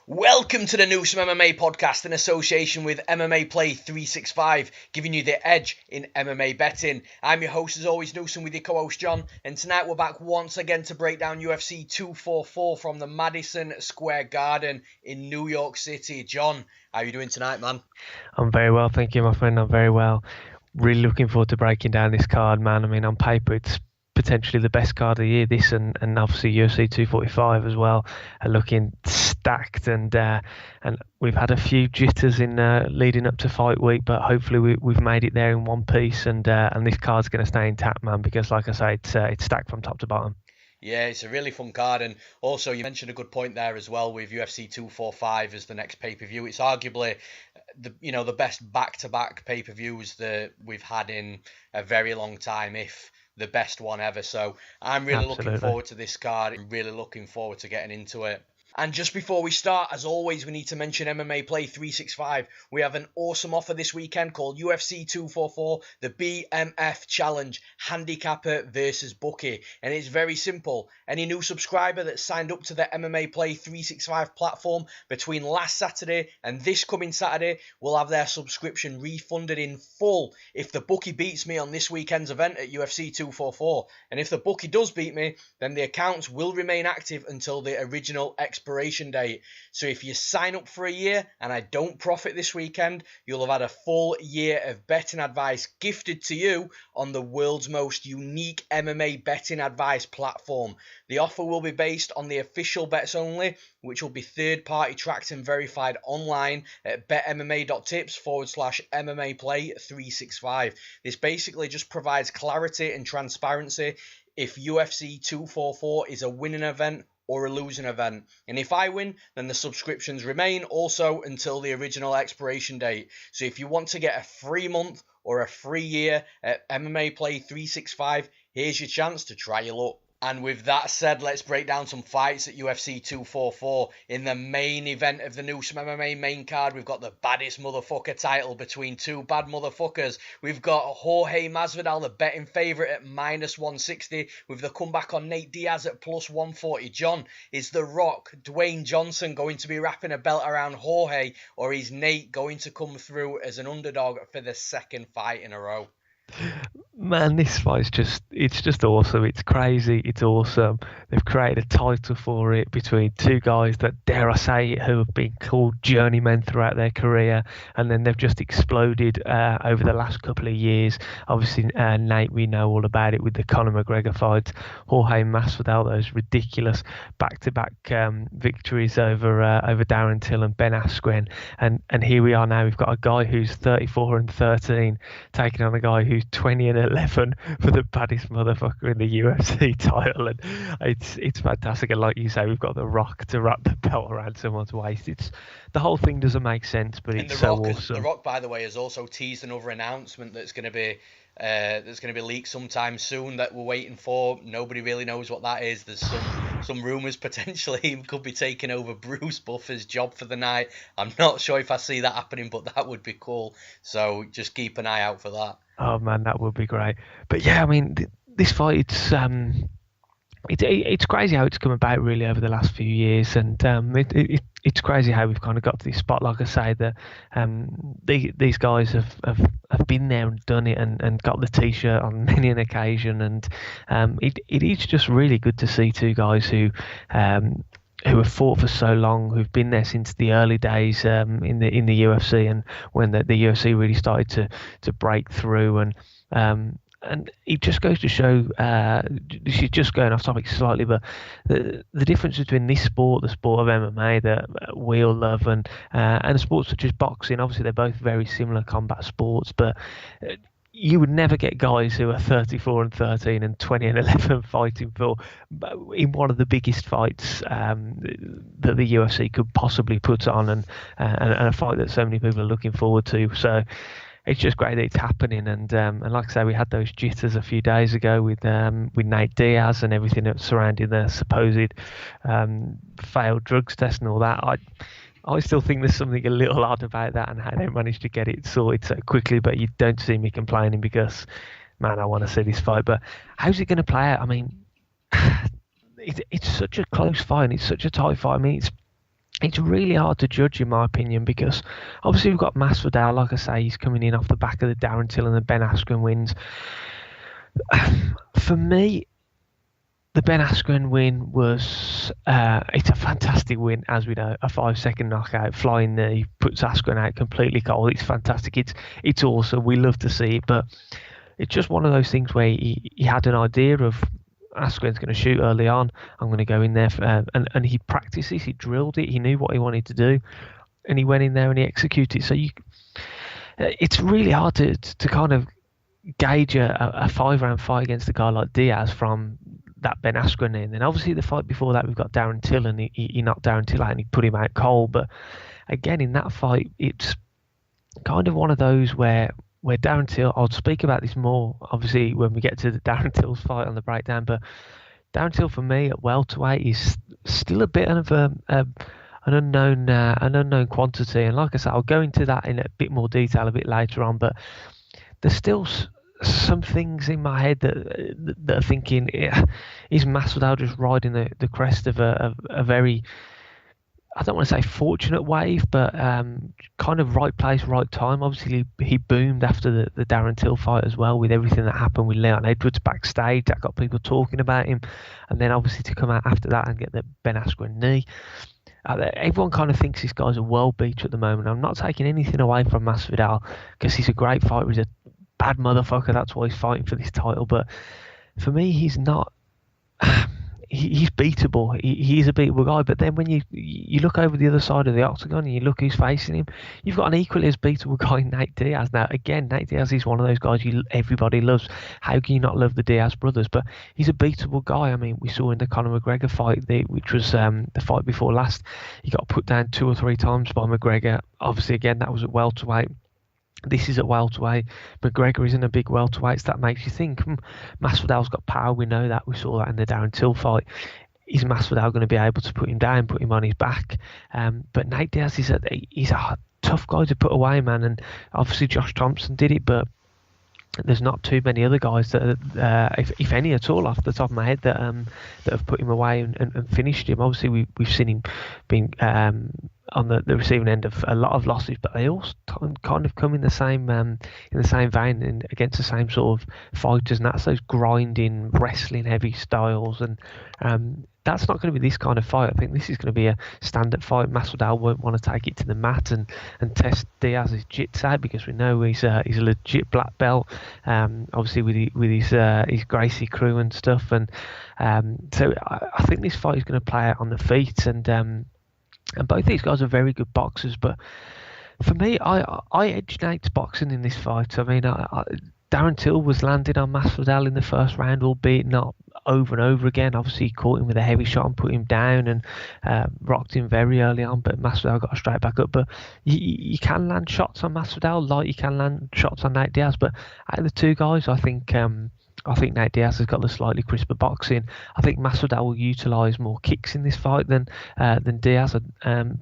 Welcome to the Newsome MMA podcast in association with MMA Play 365, giving you the edge in MMA betting. I'm your host as always, Newsome, with your co-host John, and tonight we're back once again to break down UFC 244 from the Madison Square Garden in New York City. John, how are you doing tonight, man? I'm very well, thank you, my friend. I'm very well. Really looking forward to breaking down this card, man. I mean, on paper, it's potentially the best card of the year. This and obviously UFC 245 as well are looking stacked, and we've had a few jitters in leading up to fight week, but hopefully we've made it there in one piece, and this card's going to stay intact, man, because like I say, it's stacked from top to bottom. Yeah, it's a really fun card, and also you mentioned a good point there as well with UFC 245 as the next pay-per-view. It's arguably the best back-to-back pay-per-views that we've had in a very long time, if the best one ever. So I'm really looking forward to this card and really looking forward to getting into it. And just before we start, as always, we need to mention MMA Play 365. We have an awesome offer this weekend called UFC 244, the BMF Challenge, Handicapper versus Bookie. And it's very simple. Any new subscriber that signed up to the MMA Play 365 platform between last Saturday and this coming Saturday will have their subscription refunded in full if the bookie beats me on this weekend's event at UFC 244. And if the bookie does beat me, then the accounts will remain active until the original expiration date. So if you sign up for a year and I don't profit this weekend, you'll have had a full year of betting advice gifted to you on the world's most unique MMA betting advice platform. The offer will be based on the official bets only, which will be third-party tracked and verified online at betmma.tips/MMA Play 365. This basically just provides clarity and transparency if UFC 244 is a winning event or a losing event. And if I win, then the subscriptions remain also until the original expiration date. So if you want to get a free month or a free year at MMA Play 365, here's your chance to try your luck. And with that said, let's break down some fights at UFC 244. In the main event of the Newsome MMA main card, we've got the baddest motherfucker title between two bad motherfuckers. We've got Jorge Masvidal, the betting favourite, at -160, with the comeback on Nate Diaz at +140. John, is The Rock, Dwayne Johnson, going to be wrapping a belt around Jorge, or is Nate going to come through as an underdog for the second fight in a row? Man, this fight's just awesome. It's crazy. It's awesome. They've created a title for it between two guys that, dare I say it, who have been called journeymen throughout their career, and then they've just exploded over the last couple of years. Obviously, Nate, we know all about it with the Conor McGregor fights. Jorge Masvidal, those ridiculous back-to-back victories over Darren Till and Ben Askren, and here we are now. We've got a guy who's 34-13 taking on a guy who's 20-11 for the baddest motherfucker in the UFC title, and it's fantastic. And like you say, we've got The Rock to wrap the belt around someone's waist. The whole thing doesn't make sense, but it's so awesome. The Rock, by the way, has also teased another announcement that's going to be leaked sometime soon that we're waiting for. Nobody really knows what that is. There's some rumours potentially he could be taking over Bruce Buffer's job for the night. I'm not sure if I see that happening, but that would be cool. So just keep an eye out for that. Oh man, that would be great. But yeah, I mean, this fight, it's crazy how it's come about really over the last few years, and it's crazy how we've kind of got to this spot. Like I say, that these guys have been there and done it, and got the t-shirt on many an occasion, and it is just really good to see two guys who have fought for so long, who've been there since the early days in the UFC, and when the UFC really started to break through, and it just goes to show, this is just going off topic slightly, but the difference between this sport, the sport of MMA that we all love, and sports such as boxing. Obviously, they're both very similar combat sports, but you would never get guys who are 34-13 and 20-11 fighting for in one of the biggest fights that the UFC could possibly put on, and a fight that so many people are looking forward to. So it's just great that it's happening, and like I say, we had those jitters a few days ago with Nate Diaz and everything that surrounding the supposed failed drugs test and all that. I still think there's something a little odd about that and how they managed to get it sorted so quickly, but you don't see me complaining because, man, I want to see this fight. But how's it going to play out? I mean, it's such a close fight and it's such a tight fight. I mean, it's really hard to judge, in my opinion, because obviously we've got Masvidal, like I say, he's coming in off the back of the Darren Till and the Ben Askren wins. For me, the Ben Askren win was it's a fantastic win, as we know. A 5-second knockout, flying knee, puts Askren out completely cold. It's fantastic. It's awesome. We love to see it, but it's just one of those things where he had an idea of Askren's going to shoot early on. I'm going to go in there, and he practiced this. He drilled it. He knew what he wanted to do, and he went in there and he executed. So it's really hard to kind of gauge a 5-round fight against a guy like Diaz from that Ben Askren in. And obviously the fight before that, we've got Darren Till, and he knocked Darren Till out and he put him out cold. But again, in that fight, it's kind of one of those where Darren Till, I'll speak about this more obviously when we get to the Darren Till's fight on the breakdown, but Darren Till for me at welterweight is still a bit of an unknown quantity. And like I said, I'll go into that in a bit more detail a bit later on, but there's still some things in my head that are thinking, is Masvidal just riding the crest of a very, I don't want to say fortunate wave, but kind of right place, right time. Obviously, he boomed after the Darren Till fight as well, with everything that happened with Leon Edwards backstage. That got people talking about him. And then obviously to come out after that and get the Ben Askren knee. Everyone kind of thinks this guy's a world beater at the moment. I'm not taking anything away from Masvidal, because he's a great fighter. He's a bad motherfucker. That's why he's fighting for this title. But for me, he's not... He's beatable. He's a beatable guy. But then when you look over the other side of the octagon and you look who's facing him, you've got an equally as beatable guy, Nate Diaz. Now, again, Nate Diaz is one of those guys everybody loves. How can you not love the Diaz brothers? But he's a beatable guy. I mean, we saw in the Conor McGregor fight, which was the fight before last, he got put down 2 or 3 times by McGregor. Obviously, again, that was at welterweight. This is at welterweight. McGregor isn't a big welterweight, so that makes you think, Masvidal's got power. We know that. We saw that in the Darren Till fight. Is Masvidal going to be able to put him down, put him on his back? But Nate Diaz he's a tough guy to put away, man. And obviously Josh Thompson did it, but there's not too many other guys that, if any at all, off the top of my head, that have put him away and finished him. Obviously, we've seen him being on the receiving end of a lot of losses, but they all kind of come in the same vein and against the same sort of fighters, and that's those grinding, wrestling heavy styles. And that's not going to be this kind of fight. I think this is going to be a standard fight. Masvidal won't want to take it to the mat and test Diaz's jitsu, because we know he's a legit black belt. Obviously with his Gracie crew and stuff, and so I think this fight is going to play out on the feet. And both these guys are very good boxers, but for me, I edged Nate's boxing in this fight. I mean, Darren Till was landing on Masvidal in the first round, albeit not over and over again. Obviously, he caught him with a heavy shot and put him down and rocked him very early on, but Masvidal got straight back up. But you can land shots on Masvidal like you can land shots on Nate Diaz. But out of the two guys, I think Nate Diaz has got the slightly crisper boxing. I think Masvidal will utilise more kicks in this fight than Diaz.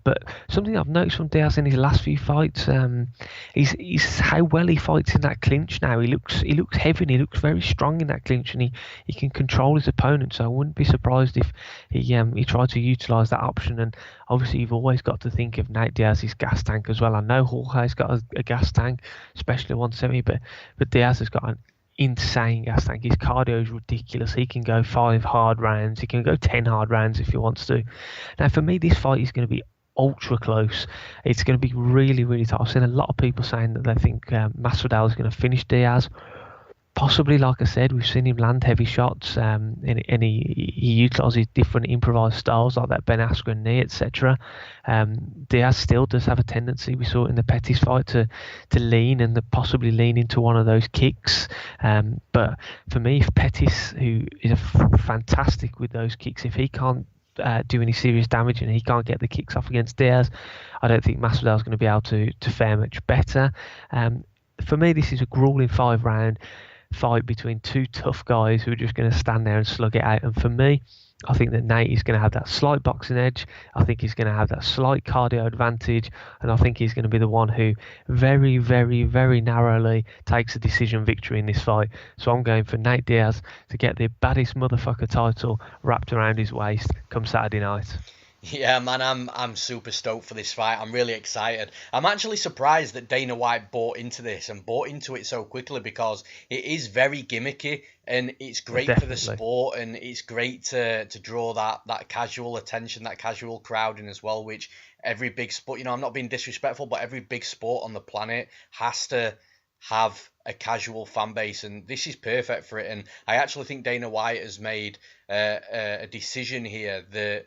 But something I've noticed from Diaz in his last few fights, is how well he fights in that clinch now. He looks heavy and he looks very strong in that clinch, and he can control his opponent. So I wouldn't be surprised if he tried to utilise that option. And obviously, you've always got to think of Nate Diaz's gas tank as well. I know Jorge's got a gas tank, especially 170, but Diaz has got an insane gas tank. His cardio is ridiculous. He can go 5 hard rounds. He can go 10 hard rounds if he wants to. Now, for me, this fight is going to be ultra close. It's going to be really, really tough. I've seen a lot of people saying that they think Masvidal is going to finish Diaz. Possibly, like I said, we've seen him land heavy shots, and he utilises different improvised styles like that Ben Askren knee, etc. Diaz still does have a tendency, we saw it in the Pettis fight, to lean and possibly lean into one of those kicks. But for me, if Pettis, who is fantastic with those kicks, if he can't do any serious damage and he can't get the kicks off against Diaz, I don't think Masvidal is going to be able to fare much better. For me, this is a grueling 5-round fight between two tough guys who are just going to stand there and slug it out. And for me, I think that Nate is going to have that slight boxing edge. I think he's going to have that slight cardio advantage, and I think he's going to be the one who very, very, very narrowly takes a decision victory in this fight. So I'm going for Nate Diaz to get the baddest motherfucker title wrapped around his waist come Saturday night. Yeah, man, I'm super stoked for this fight. I'm really excited. I'm actually surprised that Dana White bought into this and bought into it so quickly because it is very gimmicky and it's great for the Definitely. sport and it's great to draw that casual attention, that casual crowd in as well, which every big sport, I'm not being disrespectful, but every big sport on the planet has to have a casual fan base, and this is perfect for it. And I actually think Dana White has made a decision here that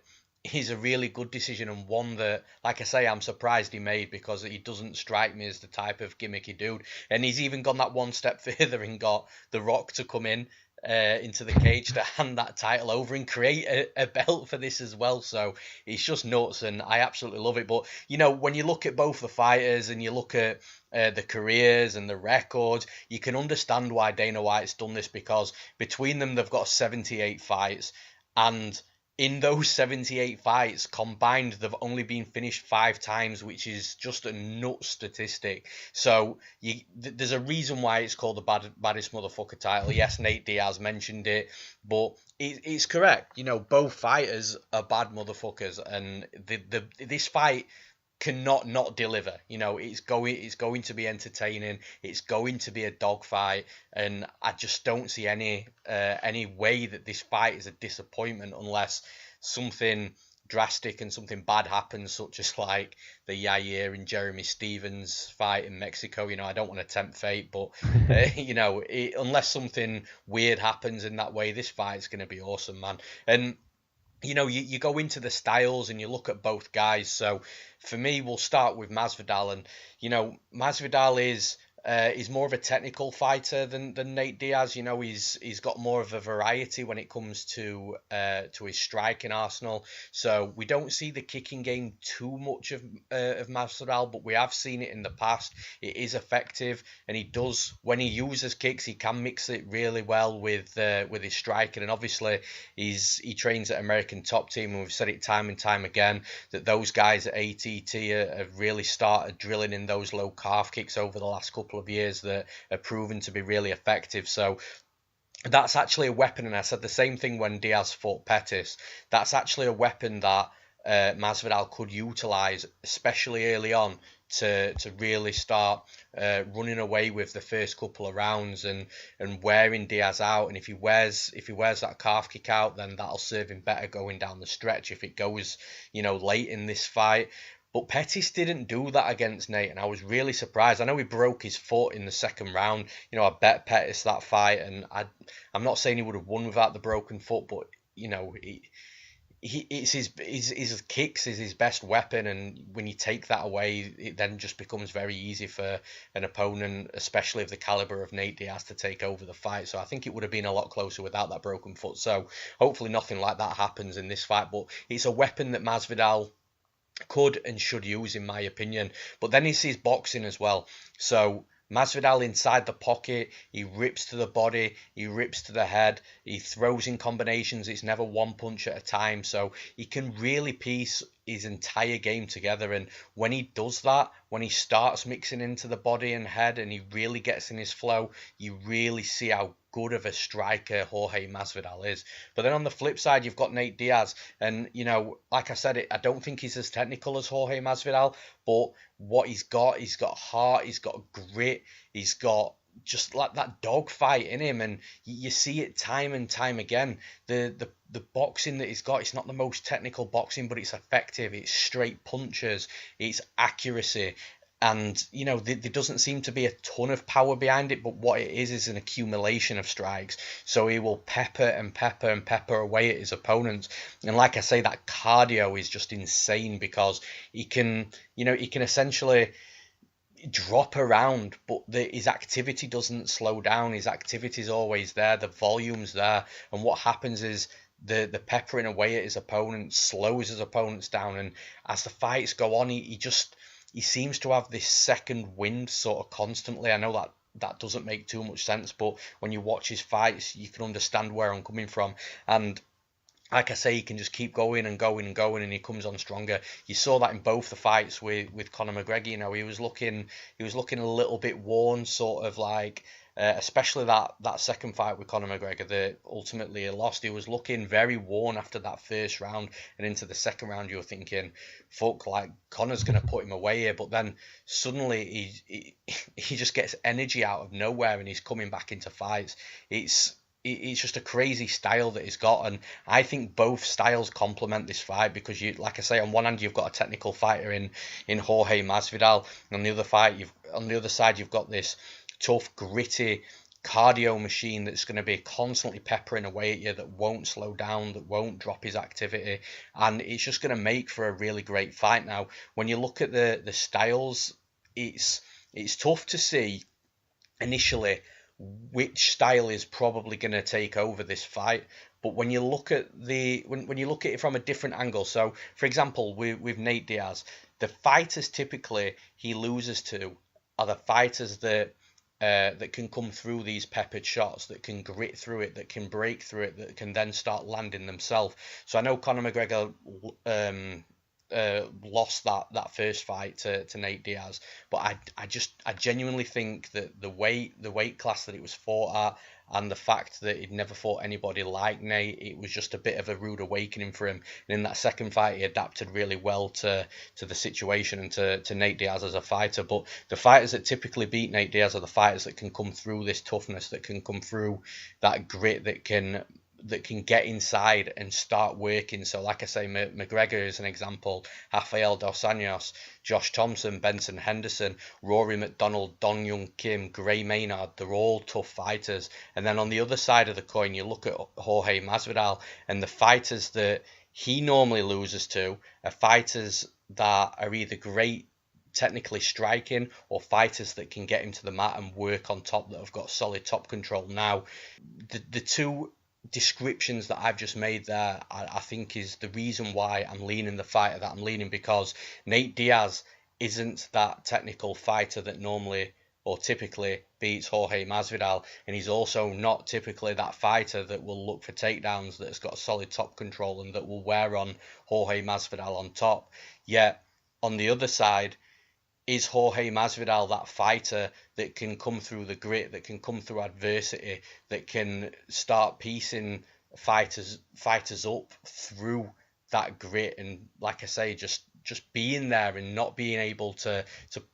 is a really good decision and one that, like I say, I'm surprised he made because he doesn't strike me as the type of gimmicky dude. And he's even gone that one step further and got The Rock to come in into the cage to hand that title over and create a belt for this as well. So it's just nuts, and I absolutely love it. But when you look at both the fighters and you look at the careers and the records, you can understand why Dana White's done this because between them they've got 78 fights, and in those 78 fights combined, they've only been finished 5 times, which is just a nut statistic. So there's a reason why it's called the baddest motherfucker title. Yes, Nate Diaz mentioned it, but it's correct. Both fighters are bad motherfuckers, and this fight cannot not deliver. It's going to be entertaining. It's going to be a dogfight, and I just don't see any way that this fight is a disappointment unless something drastic and something bad happens, such as like the Yair and Jeremy Stevens fight in Mexico. I don't want to tempt fate, but unless something weird happens in that way, this fight's going to be awesome, man. And you go into the styles and you look at both guys. So for me, we'll start with Masvidal, and Masvidal is more of a technical fighter than Nate Diaz. He's got more of a variety when it comes to his striking arsenal. So we don't see the kicking game too much of Masvidal, but we have seen it in the past. It is effective, and he does, when he uses kicks, he can mix it really well with his striking. And obviously, he trains at American Top Team, and we've said it time and time again that those guys at ATT have really started drilling in those low calf kicks over the last couple of years that are proven to be really effective. So that's actually a weapon, and I said the same thing when Diaz fought Pettis. That's actually a weapon that Masvidal could utilize, especially early on, to really start running away with the first couple of rounds and wearing Diaz out. And if he wears that calf kick out, then that'll serve him better going down the stretch if it goes late in this fight. But Pettis didn't do that against Nate, and I was really surprised. I know he broke his foot in the second round. I bet Pettis that fight, and I'm not saying he would have won without the broken foot, but it's his kicks is his best weapon, and when you take that away, it then just becomes very easy for an opponent, especially of the caliber of Nate Diaz, to take over the fight. So I think it would have been a lot closer without that broken foot. So hopefully nothing like that happens in this fight, but it's a weapon that Masvidal could and should use, in my opinion. But then he sees boxing as well. So Masvidal inside the pocket, he rips to the body, he rips to the head, he throws in combinations. It's never one punch at a time. So he can really piece his entire game together. And when he does that, when he starts mixing into the body and head and he really gets in his flow, you really see how good of a striker Jorge Masvidal is. But then on the flip side, you've got Nate Diaz, and like I said, I don't think he's as technical as Jorge Masvidal, but what he's got heart, he's got grit, he's got just like that dog fight in him, and you see it time and time again. The boxing that he's got, it's not the most technical boxing, but it's effective. It's straight punches, it's accuracy. And, there doesn't seem to be a ton of power behind it, but what it is an accumulation of strikes. So he will pepper and pepper and pepper away at his opponents. And like I say, that cardio is just insane because he can essentially drop around, but his activity doesn't slow down. His activity is always there. The volume's there. And what happens is the peppering away at his opponents slows his opponents down. And as the fights go on, he seems to have this second wind sort of constantly. I know that doesn't make too much sense, but when you watch his fights, you can understand where I'm coming from. And like I say, he can just keep going and going and going, and he comes on stronger. You saw that in both the fights with Conor McGregor. He was looking a little bit worn, sort of like especially that second fight with Conor McGregor that ultimately he lost. He was looking very worn after that first round, and into the second round you were thinking, fuck, like Conor's going to put him away here. But then suddenly he just gets energy out of nowhere and he's coming back into fights. It's just a crazy style that he's got, and I think both styles complement this fight because you, like I say, on one hand you've got a technical fighter in Jorge Masvidal, and on the other side you've got this tough, gritty cardio machine that's going to be constantly peppering away at you, that won't slow down, that won't drop his activity, and it's just going to make for a really great fight. Now, when you look at the styles, it's tough to see initially which style is probably going to take over this fight. But when you look at when you look at it from a different angle, so for example with Nate Diaz, the fighters typically he loses to are the fighters that can come through these peppered shots, that can grit through it, that can break through it, that can then start landing themselves. So I know Conor McGregor lost that first fight to Nate Diaz, but I genuinely think that the weight class that it was fought at, and the fact that he'd never fought anybody like Nate, it was just a bit of a rude awakening for him. And in that second fight, he adapted really well to the situation and to Nate Diaz as a fighter. But the fighters that typically beat Nate Diaz are the fighters that can come through this toughness, that can come through that grit, that can get inside and start working. So like I say, McGregor is an example, Rafael Dos Anjos, Josh Thompson, Benson Henderson, Rory McDonald, Don Young Kim, Gray Maynard, they're all tough fighters. And then on the other side of the coin, you look at Jorge Masvidal, and the fighters that he normally loses to are fighters that are either great technically striking or fighters that can get him to the mat and work on top, that have got solid top control. Now, the two descriptions that I've just made there, I think is the reason why I'm leaning the fighter that I'm leaning, because Nate Diaz isn't that technical fighter that normally or typically beats Jorge Masvidal, and he's also not typically that fighter that will look for takedowns, that's got solid top control and that will wear on Jorge Masvidal on top. Yet on the other side, is Jorge Masvidal that fighter that can come through the grit, that can come through adversity, that can start piecing fighters up through that grit, and like I say, just being there and not being able to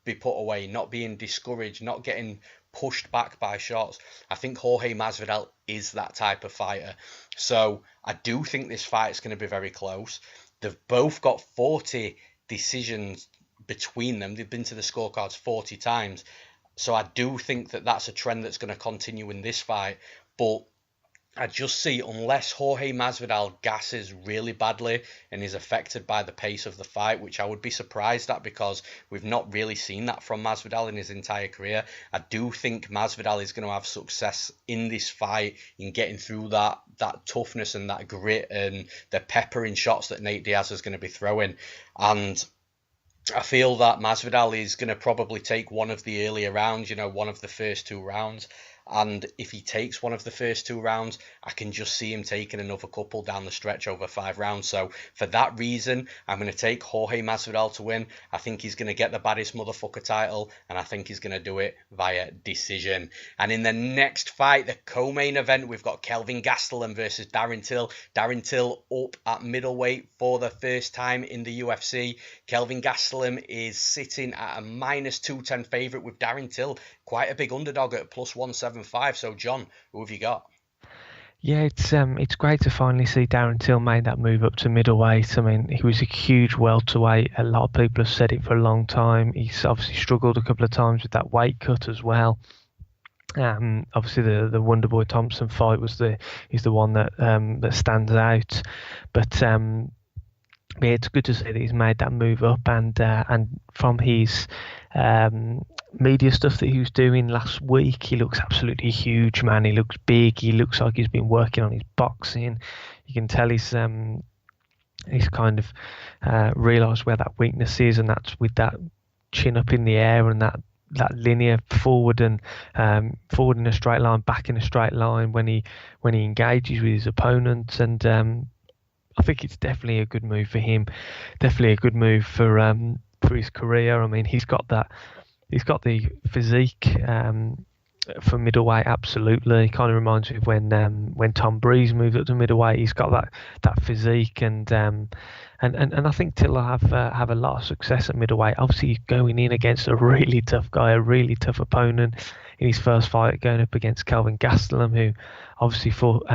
be put away, not being discouraged, not getting pushed back by shots. I think Jorge Masvidal is that type of fighter. So I do think this fight is going to be very close. They've both got 40 decisions between them. They've been to the scorecards 40 times. So I do think that that's a trend that's going to continue in this fight. But I just see, unless Jorge Masvidal gasses really badly and is affected by the pace of the fight, which I would be surprised at because we've not really seen that from Masvidal in his entire career, I do think Masvidal is going to have success in this fight in getting through that toughness and that grit and the peppering shots that Nate Diaz is going to be throwing. And I feel that Masvidal is going to probably take one of the earlier rounds, one of the first two rounds. And if he takes one of the first two rounds, I can just see him taking another couple down the stretch over 5 rounds. So for that reason, I'm going to take Jorge Masvidal to win. I think he's going to get the baddest motherfucker title, and I think he's going to do it via decision. And in the next fight, the co-main event, we've got Kelvin Gastelum versus Darren Till. Darren Till up at middleweight for the first time in the UFC. Kelvin Gastelum is sitting at a -210 favourite, with Darren Till quite a big underdog at +175. So, John, who have you got? Yeah, it's great to finally see Darren Till made that move up to middleweight. I mean, he was a huge welterweight. A lot of people have said it for a long time. He's obviously struggled a couple of times with that weight cut as well. Obviously the Wonderboy Thompson fight is the one that stands out. But yeah, it's good to see that he's made that move up, and from his media stuff that he was doing last week, he looks absolutely huge, man. He looks big. He looks like he's been working on his boxing. You can tell he's kind of realised where that weakness is, and that's with that chin up in the air and that linear forward in a straight line, back in a straight line when he engages with his opponents. And I think it's definitely a good move for him. Definitely a good move for his career. I mean, he's got the physique For middleweight, absolutely. Kind of reminds me of when Tom Breeze moved up to middleweight. He's got that physique, and I think Till will have a lot of success at middleweight. Obviously, he's going in against a really tough guy, a really tough opponent in his first fight, going up against Kelvin Gastelum, who obviously fought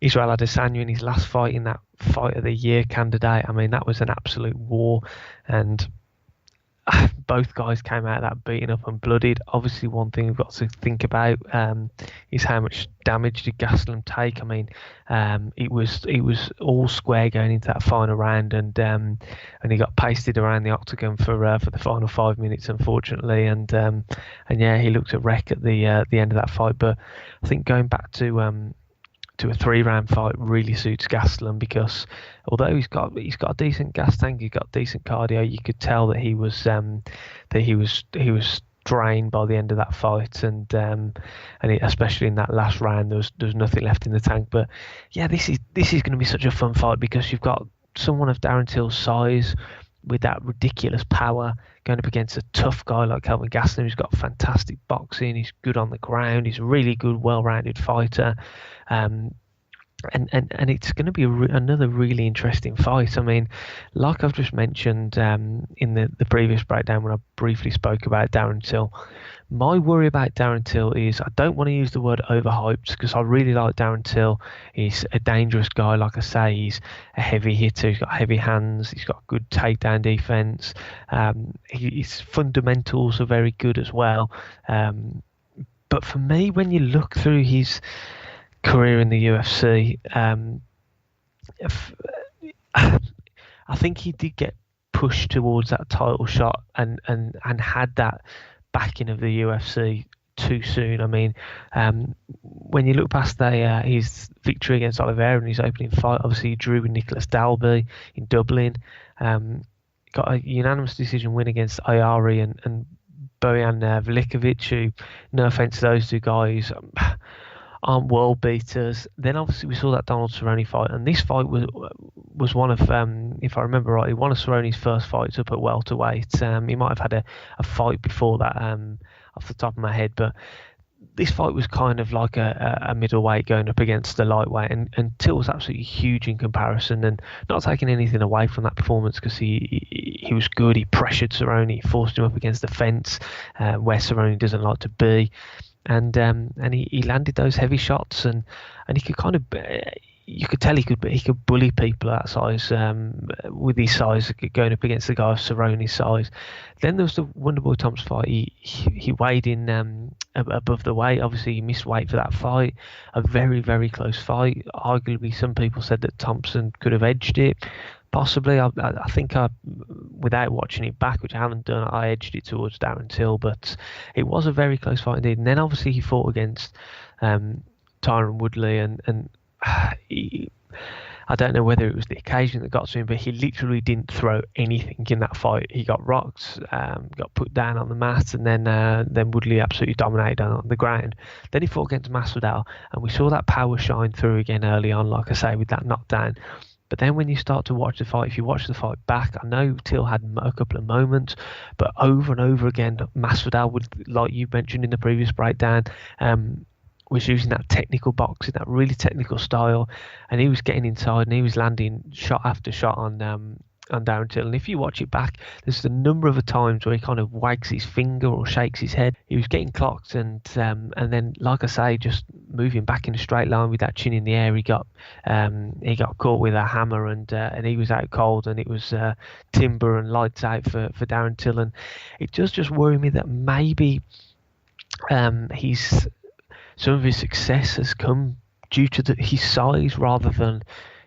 Israel Adesanya in his last fight, in that fight of the year candidate. I mean, that was an absolute war, and both guys came out of that beaten up and bloodied. Obviously, one thing we've got to think about is how much damage did Gastelum take. I mean, it was all square going into that final round, and he got pasted around the octagon for the final 5 minutes, unfortunately, and yeah, he looked a wreck at the end of that fight. But I think going back to a 3-round fight really suits Gastelum, because although he's got a decent gas tank, he's got decent cardio, you could tell that he was drained by the end of that fight, and especially in that last round, there was nothing left in the tank. But yeah, this is going to be such a fun fight, because you've got someone of Darren Till's size with that ridiculous power going up against a tough guy like Kelvin Gastelum, who's got fantastic boxing, he's good on the ground, he's a really good, well-rounded fighter, and it's going to be another really interesting fight. I mean, like I've just mentioned in the previous breakdown when I briefly spoke about Darren Till, my worry about Darren Till is, I don't want to use the word overhyped, because I really like Darren Till. He's a dangerous guy. Like I say, he's a heavy hitter. He's got heavy hands. He's got good takedown defense. His fundamentals are very good as well. But for me, when you look through his career in the UFC, I think he did get pushed towards that title shot and had that backing of the UFC too soon. I mean, when you look past his victory against Oliveira in his opening fight, obviously he drew with Nicholas Dalby in Dublin, got a unanimous decision win against Ayari and Bojan Velikovic, who, no offense to those two guys, aren't world beaters. Then obviously we saw that Donald Cerrone fight, and this fight was one of, if I remember rightly, one of Cerrone's first fights up at welterweight. He might have had a fight before that, off the top of my head, but this fight was kind of like a middleweight going up against the lightweight, and Till was absolutely huge in comparison, and not taking anything away from that performance, because he was good. He pressured Cerrone, he forced him up against the fence, where Cerrone doesn't like to be. And he landed those heavy shots, and he could kind of, you could tell he could bully people that size, with his size going up against the guy of Cerrone's size. Then there was the Wonderboy Thompson fight. He weighed in above the weight. Obviously, he missed weight for that fight. A very, very close fight. Arguably, some people said that Thompson could have edged it. Possibly, I think without watching it back, which I haven't done, I edged it towards Darren Till, but it was a very close fight indeed. And then obviously he fought against Tyron Woodley, and I don't know whether it was the occasion that got to him, but he literally didn't throw anything in that fight. He got rocked, got put down on the mat, and then Woodley absolutely dominated on the ground. Then he fought against Masvidal, and we saw that power shine through again early on, like I say, with that knockdown. But then when you start to watch the fight, if you watch the fight back, I know Till had a couple of moments, but over and over again, Masvidal would, like you mentioned in the previous breakdown, was using that technical boxing, that really technical style, and he was getting inside and he was landing shot after shot on Darren Till. And if you watch it back, there's a number of times where he kind of wags his finger or shakes his head. He was getting clocked, and then, like I say, just moving back in a straight line with that chin in the air, he got caught with a hammer, and he was out cold, and it was timber and lights out for Darren Till. And it does just worry me that maybe some of his success has come due to his size rather than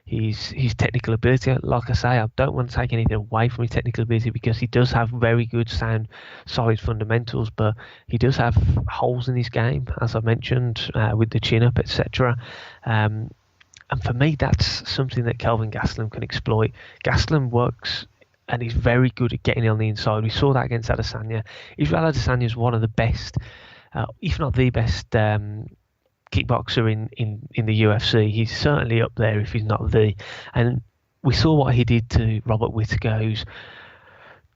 his technical ability. Like I say, I don't want to take anything away from his technical ability, because he does have very good sound, solid fundamentals, but he does have holes in his game, as I mentioned, with the chin up, etc. And for me, that's something that Kelvin Gastelum can exploit. Gastelum works and he's very good at getting on the inside. We saw that against Adesanya. Israel Adesanya is one of the best, if not the best, kickboxer in the UFC. He's certainly up there if he's not the. And we saw what he did to Robert Whittaker, who's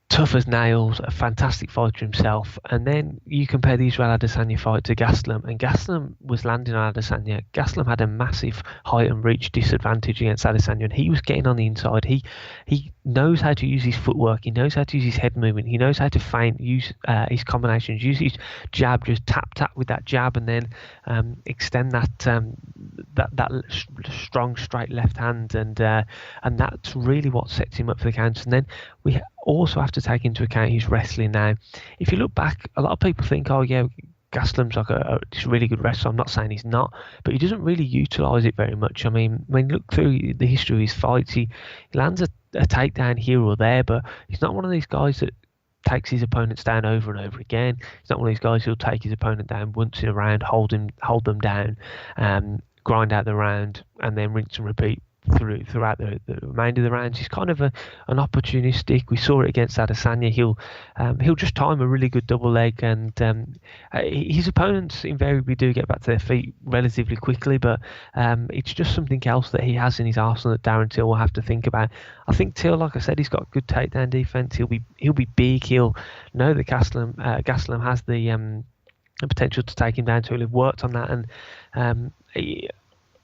tough as nails, a fantastic fighter himself. And then you compare the Israel Adesanya fight to Gastelum, and Gastelum was landing on Adesanya. Gastelum had a massive height and reach disadvantage against Adesanya, and he was getting on the inside. He knows how to use his footwork. He knows how to use his head movement. He knows how to feint, use his combinations, use his jab, just tap with that jab, and then extend that strong straight left hand, and that's really what sets him up for the counter. And then we also have to take into account his wrestling now. If you look back, a lot of people think, oh yeah, Gastelum's like a really good wrestler. I'm not saying he's not, but he doesn't really utilise it very much. I mean, when you look through the history of his fights, he lands a takedown here or there, but he's not one of these guys that takes his opponents down over and over again. He's not one of these guys who'll take his opponent down once in a round, hold them down, grind out the round, and then rinse and repeat throughout the remainder of the rounds. He's kind of an opportunistic. We saw it against Adesanya. He'll just time a really good double leg, and his opponents invariably do get back to their feet relatively quickly, but it's just something else that he has in his arsenal that Darren Till will have to think about. I think Till, like I said, he's got good takedown defense. He'll be big. He'll know that Gastelum has the potential to take him down. So he'll have worked on that, and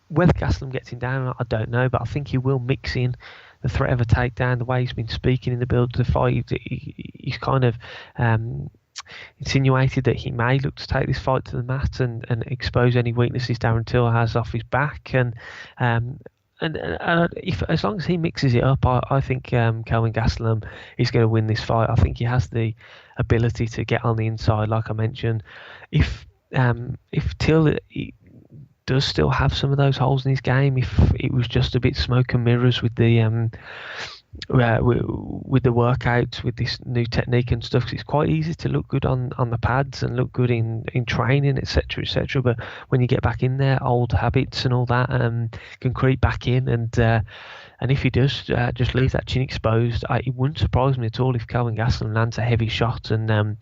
whether Gastelum gets him down, I don't know, but I think he will mix in the threat of a takedown. The way he's been speaking in the build to the fight, he's kind of insinuated that he may look to take this fight to the mat and expose any weaknesses Darren Till has off his back. And if as long as he mixes it up, I think Kelvin Gastelum is going to win this fight. I think he has the ability to get on the inside, like I mentioned. If Till does still have some of those holes in his game, if it was just a bit smoke and mirrors with the workouts, with this new technique and stuff, 'cause it's quite easy to look good on the pads and look good in training, etc., but when you get back in there, old habits and all that can creep back in, and if he does just leave that chin exposed, it wouldn't surprise me at all if Kelvin Gastelum lands a heavy shot and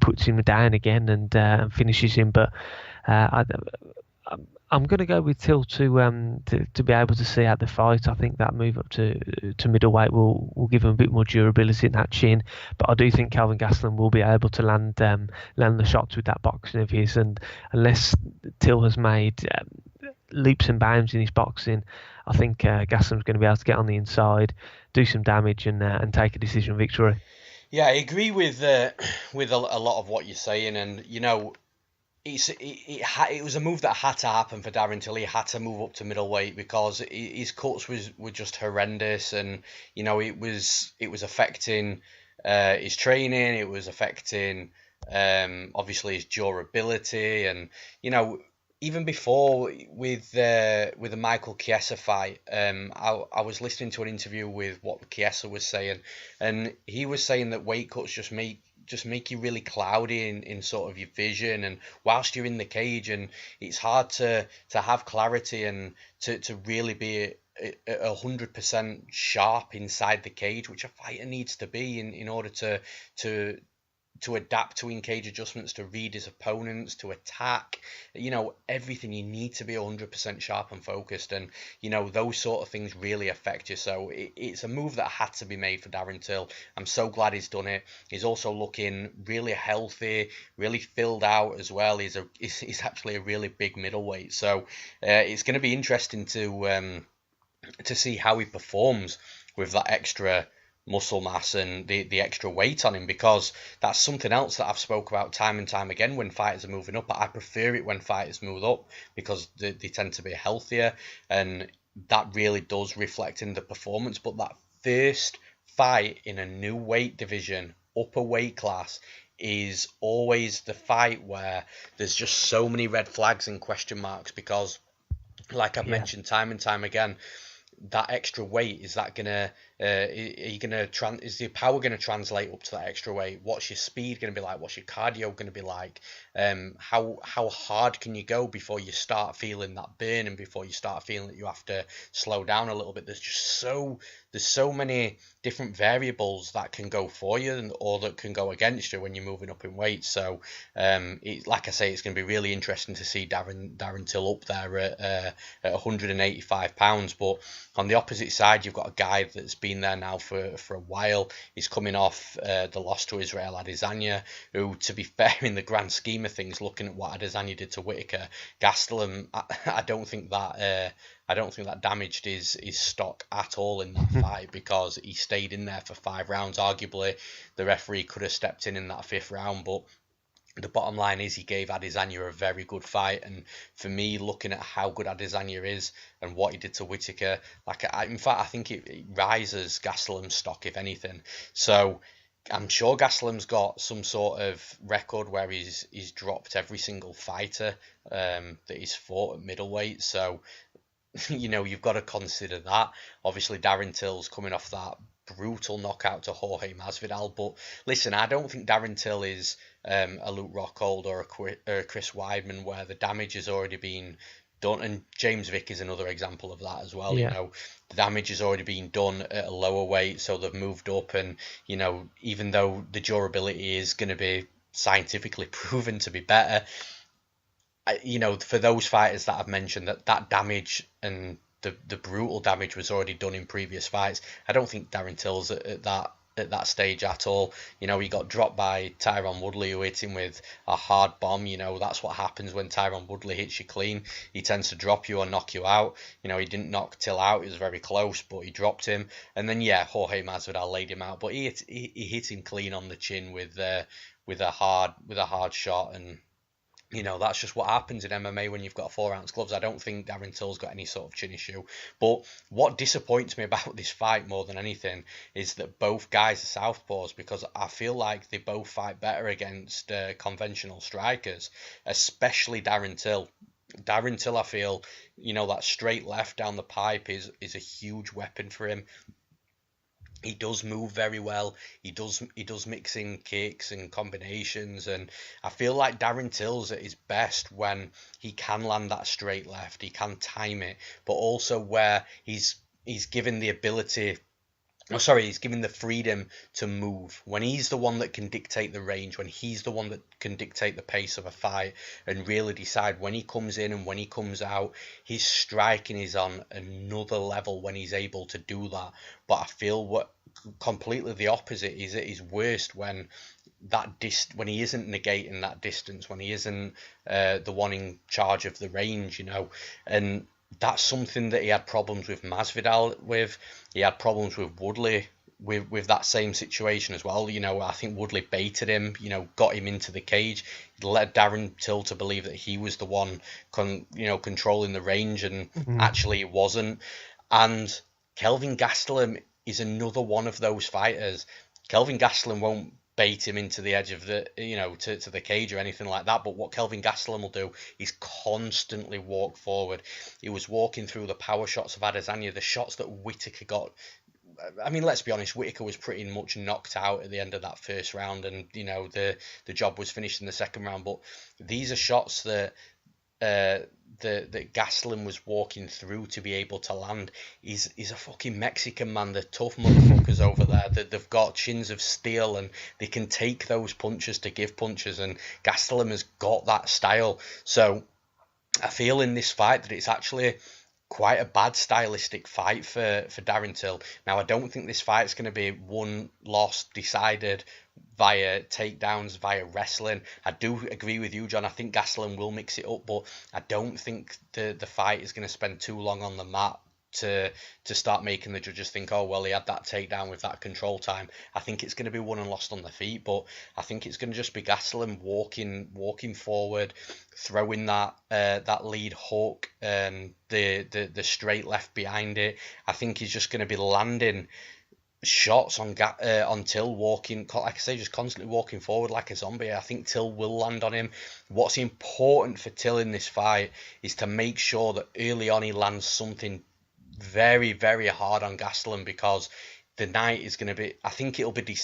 puts him down again and finishes him. But I'm going to go with Till to be able to see out the fight. I think that move up to middleweight will give him a bit more durability in that chin. But I do think Kelvin Gastelum will be able to land the shots with that boxing of his. And unless Till has made leaps and bounds in his boxing, I think Gastelum's going to be able to get on the inside, do some damage, and take a decision victory. Yeah, I agree with a lot of what you're saying, and you know, it was a move that had to happen for Darren Till. He had to move up to middleweight because his cuts were just horrendous, and you know, it was affecting his training. It was affecting obviously his durability, and you know, even before with the Michael Chiesa fight, I was listening to an interview with what Chiesa was saying, and he was saying that weight cuts just make you really cloudy in sort of your vision, and whilst you're in the cage, and it's hard to have clarity and to really be 100% sharp inside the cage, which a fighter needs to be in order to adapt to in-cage adjustments, to read his opponents, to attack, you know, everything. You need to be 100% sharp and focused, and you know, those sort of things really affect you. So it's a move that had to be made for Darren Till. I'm so glad he's done it. He's also looking really healthy, really filled out as well. He's actually a really big middleweight, so it's going to be interesting to see how he performs with that extra muscle mass and the extra weight on him, because that's something else that I've spoke about time and time again when fighters are moving up. I prefer it when fighters move up because they tend to be healthier, and that really does reflect in the performance. But that first fight in a new weight division, upper weight class, is always the fight where there's just so many red flags and question marks, because like I've mentioned time and time again, that extra weight, is that gonna is the power gonna translate up to that extra weight? What's your speed gonna be like? What's your cardio gonna be like? How hard can you go before you start feeling that burn, and before you start feeling that you have to slow down a little bit? There's so many different variables that can go for you or that can go against you when you're moving up in weight. So like I say, it's going to be really interesting to see Darren Till up there at 185 pounds. But on the opposite side, you've got a guy that's been there now for a while. He's coming off the loss to Israel Adesanya, who, to be fair, in the grand scheme of things, looking at what Adesanya did to Whittaker, Gastelum, I don't think that damaged his stock at all in that fight, because he stayed in there for 5 rounds. Arguably, the referee could have stepped in that 5th round, but the bottom line is he gave Adesanya a very good fight. And for me, looking at how good Adesanya is and what he did to Whittaker, in fact, I think it rises Gastelum's stock, if anything. So I'm sure Gastelum's got some sort of record where he's dropped every single fighter that he's fought at middleweight. So, you've got to consider that. Obviously, Darren Till's coming off that brutal knockout to Jorge Masvidal. But listen, I don't think Darren Till is a Luke Rockhold or a Chris Weidman, where the damage has already been done. And James Vick is another example of that as well. Yeah. The damage has already been done at a lower weight, so they've moved up. And, even though the durability is going to be scientifically proven to be better, for those fighters that I've mentioned, that damage and the brutal damage was already done in previous fights. I don't think Darren Till's at that stage at all. He got dropped by Tyron Woodley, who hit him with a hard bomb. That's what happens when Tyron Woodley hits you clean. He tends to drop you or knock you out. He didn't knock Till out. He was very close, but he dropped him. And then, Jorge Masvidal laid him out, but he hit him clean on the chin with a hard shot. And that's just what happens in MMA when you've got 4-ounce gloves. I don't think Darren Till's got any sort of chin issue. But what disappoints me about this fight more than anything is that both guys are southpaws, because I feel like they both fight better against conventional strikers, especially Darren Till. Darren Till, I feel, that straight left down the pipe is a huge weapon for him. He does move very well. He does mix in kicks and combinations, and I feel like Darren Till's at his best when he can land that straight left. He can time it, but also where he's given the ability. He's given the freedom to move. When he's the one that can dictate the range, when he's the one that can dictate the pace of a fight and really decide when he comes in and when he comes out, his striking is on another level when he's able to do that. But I feel completely the opposite is at his worst when when he isn't negating that distance, when he isn't the one in charge of the range, and that's something that he had problems with Masvidal with. He had problems with Woodley with that same situation as well. I think Woodley baited him, got him into the cage. He led Darren Till to believe that he was the one controlling the range, and actually he wasn't. And Kelvin Gastelum is another one of those fighters. Kelvin Gastelum won't bait him into the edge of the, to the cage or anything like that. But what Kelvin Gastelum will do is constantly walk forward. He was walking through the power shots of Adesanya, the shots that Whittaker got. I mean, let's be honest, Whittaker was pretty much knocked out at the end of that first round, and, the job was finished in the second round. But these are shots that Gastelum was walking through to be able to land. He's a fucking Mexican, man. They're tough motherfuckers over there. They've got chins of steel, and they can take those punches to give punches, and Gastelum has got that style. So I feel in this fight that it's actually quite a bad stylistic fight for Darren Till. Now, I don't think this fight's going to be won, lost, decided via takedowns, via wrestling. I do agree with you, John. I think Gastelum will mix it up, but I don't think the fight is going to spend too long on the mat to start making the judges think, oh, well, he had that takedown with that control time. I think it's going to be won and lost on the feet, but I think it's going to just be Gastelum walking forward, throwing that lead hook and the straight left behind it. I think he's just going to be landing shots on Till, walking, like I say, just constantly walking forward like a zombie. I think Till will land on him. What's important for Till in this fight is to make sure that early on he lands something very, very hard on Gastelum, because the night is going to be, I think it'll be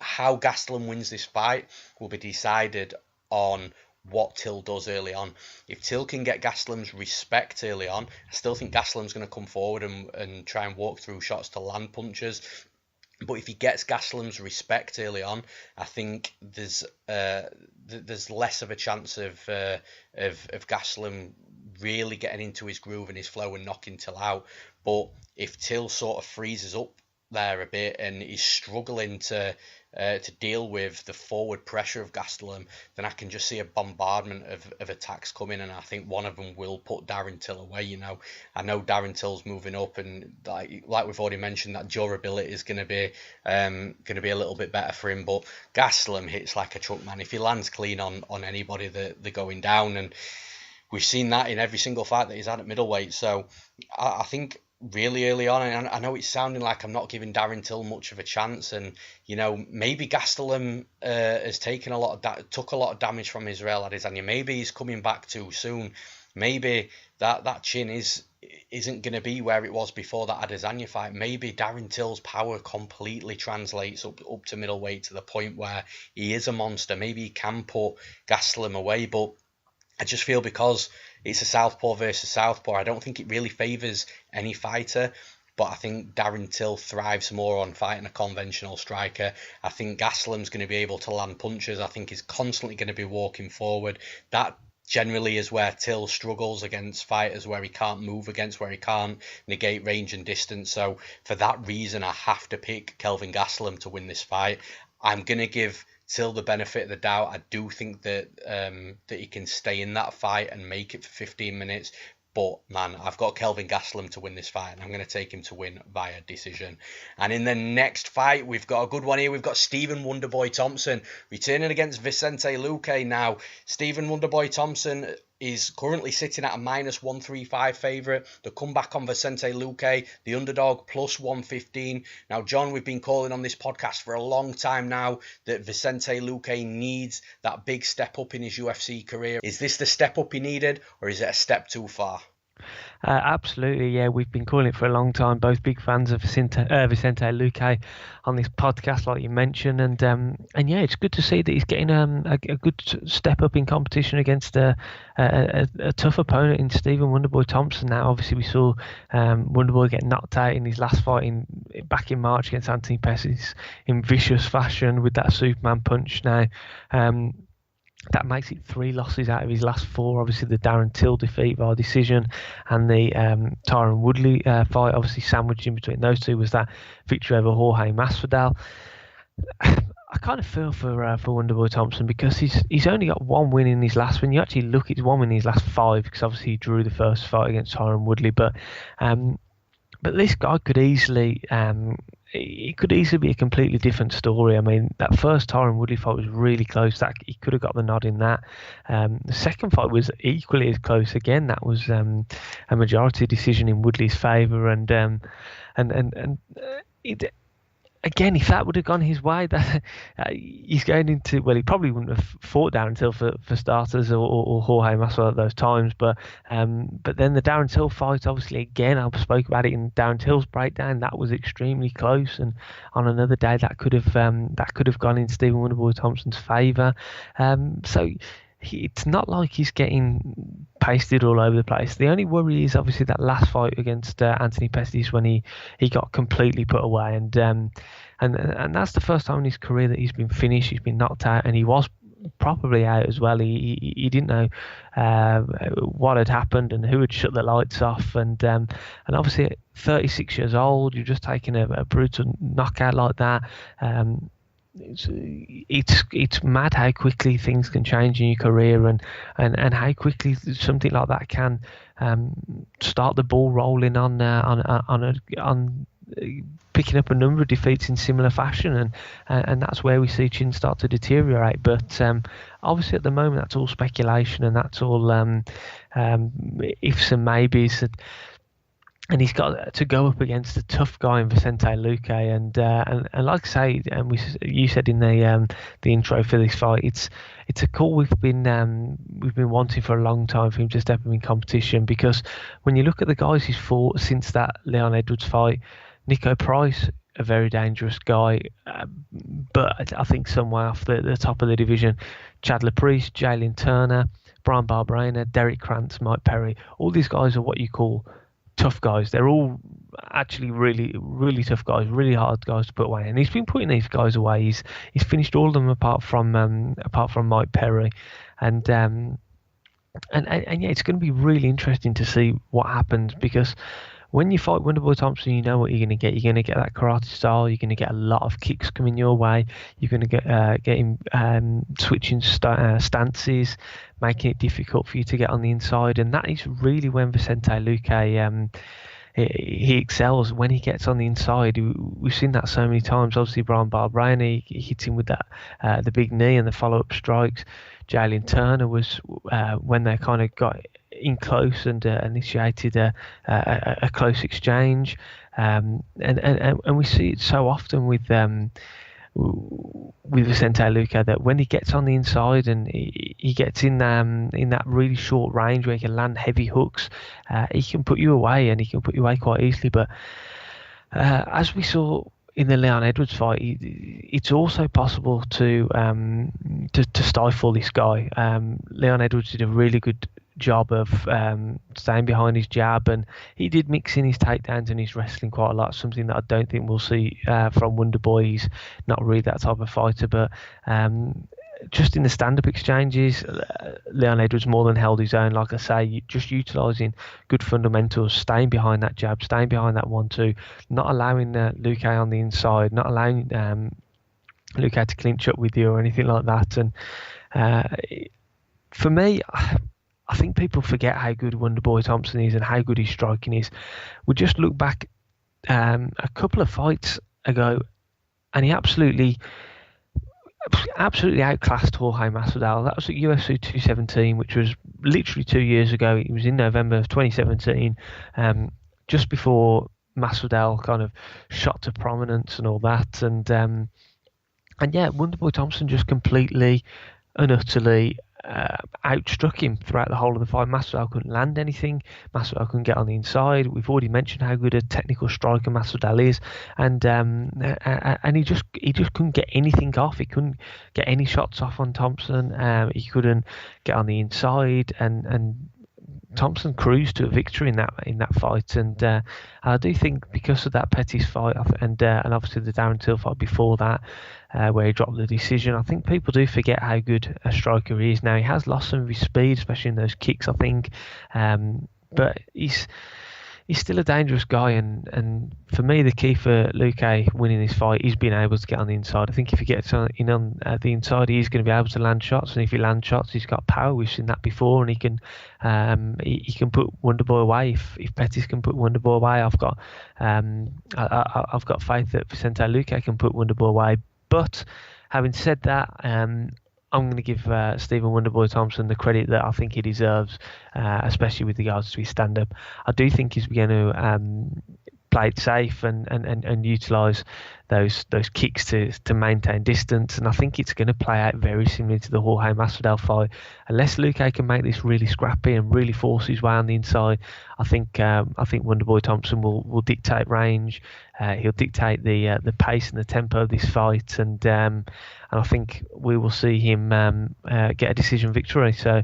how Gastelum wins this fight will be decided on what Till does early on. If Till can get Gastelum's respect early on, I still think Gastelum's going to come forward and try and walk through shots to land punches. But if he gets Gastelum's respect early on, I think there's less of a chance of Gastelum really getting into his groove and his flow and knocking Till out. But if Till sort of freezes up there a bit, and he's struggling to deal with the forward pressure of Gastelum, then I can just see a bombardment of attacks coming, and I think one of them will put Darren Till away. I know Darren Till's moving up, and like we've already mentioned, that durability is going to be a little bit better for him. But Gastelum hits like a truck, man. If he lands clean on anybody, they're going down, and we've seen that in every single fight that he's had at middleweight. So I think really early on, and I know it's sounding like I'm not giving Darren Till much of a chance, and maybe Gastelum has taken took a lot of damage from Israel Adesanya. Maybe he's coming back too soon. Maybe that chin isn't going to be where it was before that Adesanya fight. Maybe Darren Till's power completely translates up to middleweight to the point where he is a monster. Maybe he can put Gastelum away, but I just feel because it's a southpaw versus southpaw, I don't think it really favours any fighter. But I think Darren Till thrives more on fighting a conventional striker. I think Gastelum's going to be able to land punches. I think he's constantly going to be walking forward. That generally is where Till struggles against fighters where he can't move against, where he can't negate range and distance. So for that reason, I have to pick Kelvin Gastelum to win this fight. I'm going to give Till the benefit of the doubt. I do think that he can stay in that fight and make it for 15 minutes. But, man, I've got Kelvin Gastelum to win this fight, and I'm going to take him to win via decision. And in the next fight, we've got a good one here. We've got Stephen Wonderboy Thompson returning against Vicente Luque. Now, Stephen Wonderboy Thompson is currently sitting at a -135 favourite. The comeback on Vicente Luque, the underdog, +115. Now, John, we've been calling on this podcast for a long time now that Vicente Luque needs that big step up in his UFC career. Is this the step up he needed, or is it a step too far? Absolutely, yeah. We've been calling it for a long time. Both big fans of Vicente Luque on this podcast, like you mentioned, and yeah, it's good to see that he's getting a good step up in competition against a tough opponent in Stephen Wonderboy Thompson. Now, obviously, we saw Wonderboy get knocked out in his last fight back in March against Anthony Pettis in vicious fashion with that Superman punch. Now, that makes it 3 losses out of his last 4. Obviously, the Darren Till defeat via decision and the Tyron Woodley fight, obviously sandwiched in between those two, was that victory over Jorge Masvidal. I kind of feel for Wonderboy Thompson because he's only got 1 win in his last. When you actually look, it's 1 win in his last 5 because obviously he drew the first fight against Tyron Woodley. But this guy could easily it could easily be a completely different story. I mean, that first Tyron Woodley fight was really close. That he could have got the nod in that. The second fight was equally as close. Again, that was a majority decision in Woodley's favour, and it. Again, if that would have gone his way, that he's going into, well, he probably wouldn't have fought Darren Till for starters or Jorge Masvidal at those times. But then the Darren Till fight, obviously, again, I spoke about it in Darren Till's breakdown. That was extremely close, and on another day, that could have gone in Stephen Wonderboy Thompson's favour. So it's not like he's getting pasted all over the place. The only worry is obviously that last fight against Anthony Pettis when he got completely put away, and that's the first time in his career that he's been finished. He's been knocked out, and he was probably out as well. He didn't know what had happened and who had shut the lights off, and obviously at 36 years old, you're just taking a brutal knockout like that. It's mad how quickly things can change in your career, and how quickly something like that can start the ball rolling on picking up a number of defeats in similar fashion, and that's where we see chin start to deteriorate. But obviously at the moment that's all speculation, and that's all ifs and maybes. And he's got to go up against a tough guy in Vicente Luque, and like I say, and you said in the intro for this fight, it's a call we've been wanting for a long time for him to step up in competition, because when you look at the guys he's fought since that Leon Edwards fight, Nico Price, a very dangerous guy, but I think somewhere off the top of the division, Chad LaPriest, Jalen Turner, Brian Barberena, Derrick Krantz, Mike Perry, all these guys are what you call tough guys. They're all actually really, really tough guys, really hard guys to put away. And he's been putting these guys away. He's finished all of them apart from Mike Perry, and yeah, it's going to be really interesting to see what happens, because when you fight Wonderboy Thompson, you know what you're going to get. You're going to get that karate style. You're going to get a lot of kicks coming your way. You're going to get him switching stances, making it difficult for you to get on the inside. And that is really when Vicente Luque he excels when he gets on the inside. We've seen that so many times. Obviously, Brian Barberani, he hits him with that the big knee and the follow-up strikes. Jalen Turner was when they kind of got in close and initiated a close exchange, and we see it so often with Vicente Luque that when he gets on the inside and he gets in that really short range where he can land heavy hooks, he can put you away, and he can put you away quite easily. But as we saw in the Leon Edwards fight, it's also possible to stifle this guy. Leon Edwards did a really good job of staying behind his jab, and he did mix in his takedowns and his wrestling quite a lot, something that I don't think we'll see from Wonderboy. He's not really that type of fighter, but just in the stand-up exchanges, Leon Edwards more than held his own. Like I say, just utilising good fundamentals, staying behind that jab, staying behind that 1-2, not allowing Luque on the inside, not allowing Luque to clinch up with you or anything like that. And for me, I think people forget how good Wonderboy Thompson is and how good his striking is. We just look back a couple of fights ago, and he absolutely outclassed Jorge Masvidal. That was at UFC 217, which was literally 2 years ago. It was in November of 2017, just before Masvidal kind of shot to prominence and all that. And yeah, Wonderboy Thompson just completely and utterly outstruck him throughout the whole of the fight. Masvidal couldn't land anything. Masvidal couldn't get on the inside. We've already mentioned how good a technical striker Masvidal is, and he just couldn't get anything off. He couldn't get any shots off on Thompson. He couldn't get on the inside, and Thompson cruised to a victory in that fight. And I do think because of that Pettis fight and obviously the Darren Till fight before that, where he dropped the decision, I think people do forget how good a striker he is. Now, he has lost some of his speed, especially in those kicks, I think, but he's still a dangerous guy, and for me the key for Luque winning this fight is being able to get on the inside. I think if he gets in on the inside, he's going to be able to land shots, and if he lands shots, he's got power. We've seen that before, and he can put Wonderboy away. If Pettis can put Wonderboy away, I've got faith that Vicente Luque can put Wonderboy away. But having said that, I'm going to give Stephen Wonderboy Thompson the credit that I think he deserves, especially with regards to his stand-up. I do think he's going to play it safe and utilise those kicks to maintain distance, and I think it's going to play out very similar to the Jorge Masvidal fight. Unless Luque can make this really scrappy and really force his way on the inside, I think Wonderboy Thompson will dictate range. He'll dictate the pace and the tempo of this fight, and I think we will see him get a decision victory. So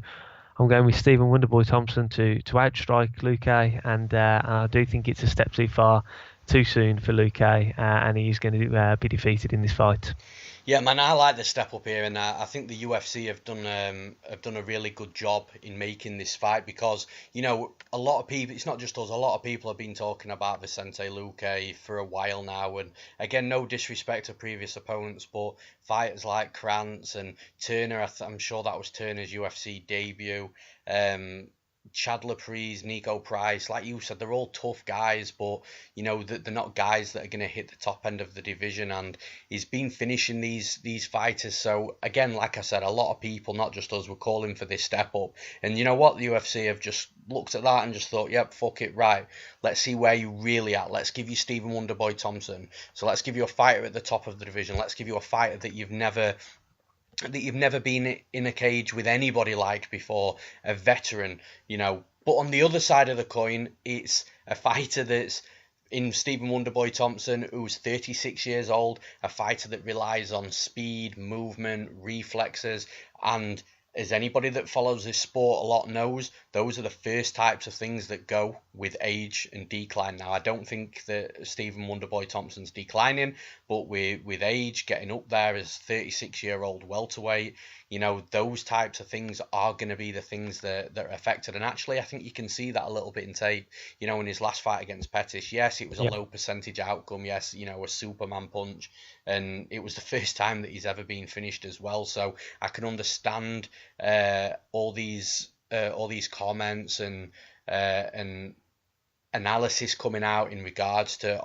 I'm going with Stephen Wonderboy Thompson to outstrike Luque, and I do think it's a step too soon for Luque, and he's going to be defeated in this fight. Yeah, man, I like the step up here, and I think the UFC have done a really good job in making this fight, because a lot of people, it's not just us, a lot of people have been talking about Vicente Luque for a while now, and again, no disrespect to previous opponents, but fighters like Krantz and Turner, I'm sure that was Turner's UFC debut. Chad Laprise, Nico Price, like you said, they're all tough guys, but they're not guys that are going to hit the top end of the division, and he's been finishing these fighters. So again, like I said, a lot of people, not just us, were calling for this step up, and you know what, the UFC have just looked at that and just thought, yep, fuck it, right, let's see where you really at. Let's give you Stephen Wonderboy Thompson, so let's give you a fighter at the top of the division. Let's give you a fighter that you've never been in a cage with anybody like before, a veteran, But on the other side of the coin, it's a fighter that's in Stephen Wonderboy Thompson, who's 36 years old, a fighter that relies on speed, movement, reflexes, and as anybody that follows this sport a lot knows, those are the first types of things that go with age and decline. Now, I don't think that Stephen Wonderboy Thompson's declining, but with age, getting up there as 36-year-old welterweight, those types of things are going to be the things that are affected. And actually, I think you can see that a little bit in tape. In his last fight against Pettis, yes, it was a low percentage outcome. Yes, a Superman punch, and it was the first time that he's ever been finished as well. So I can understand all these comments and analysis coming out in regards to,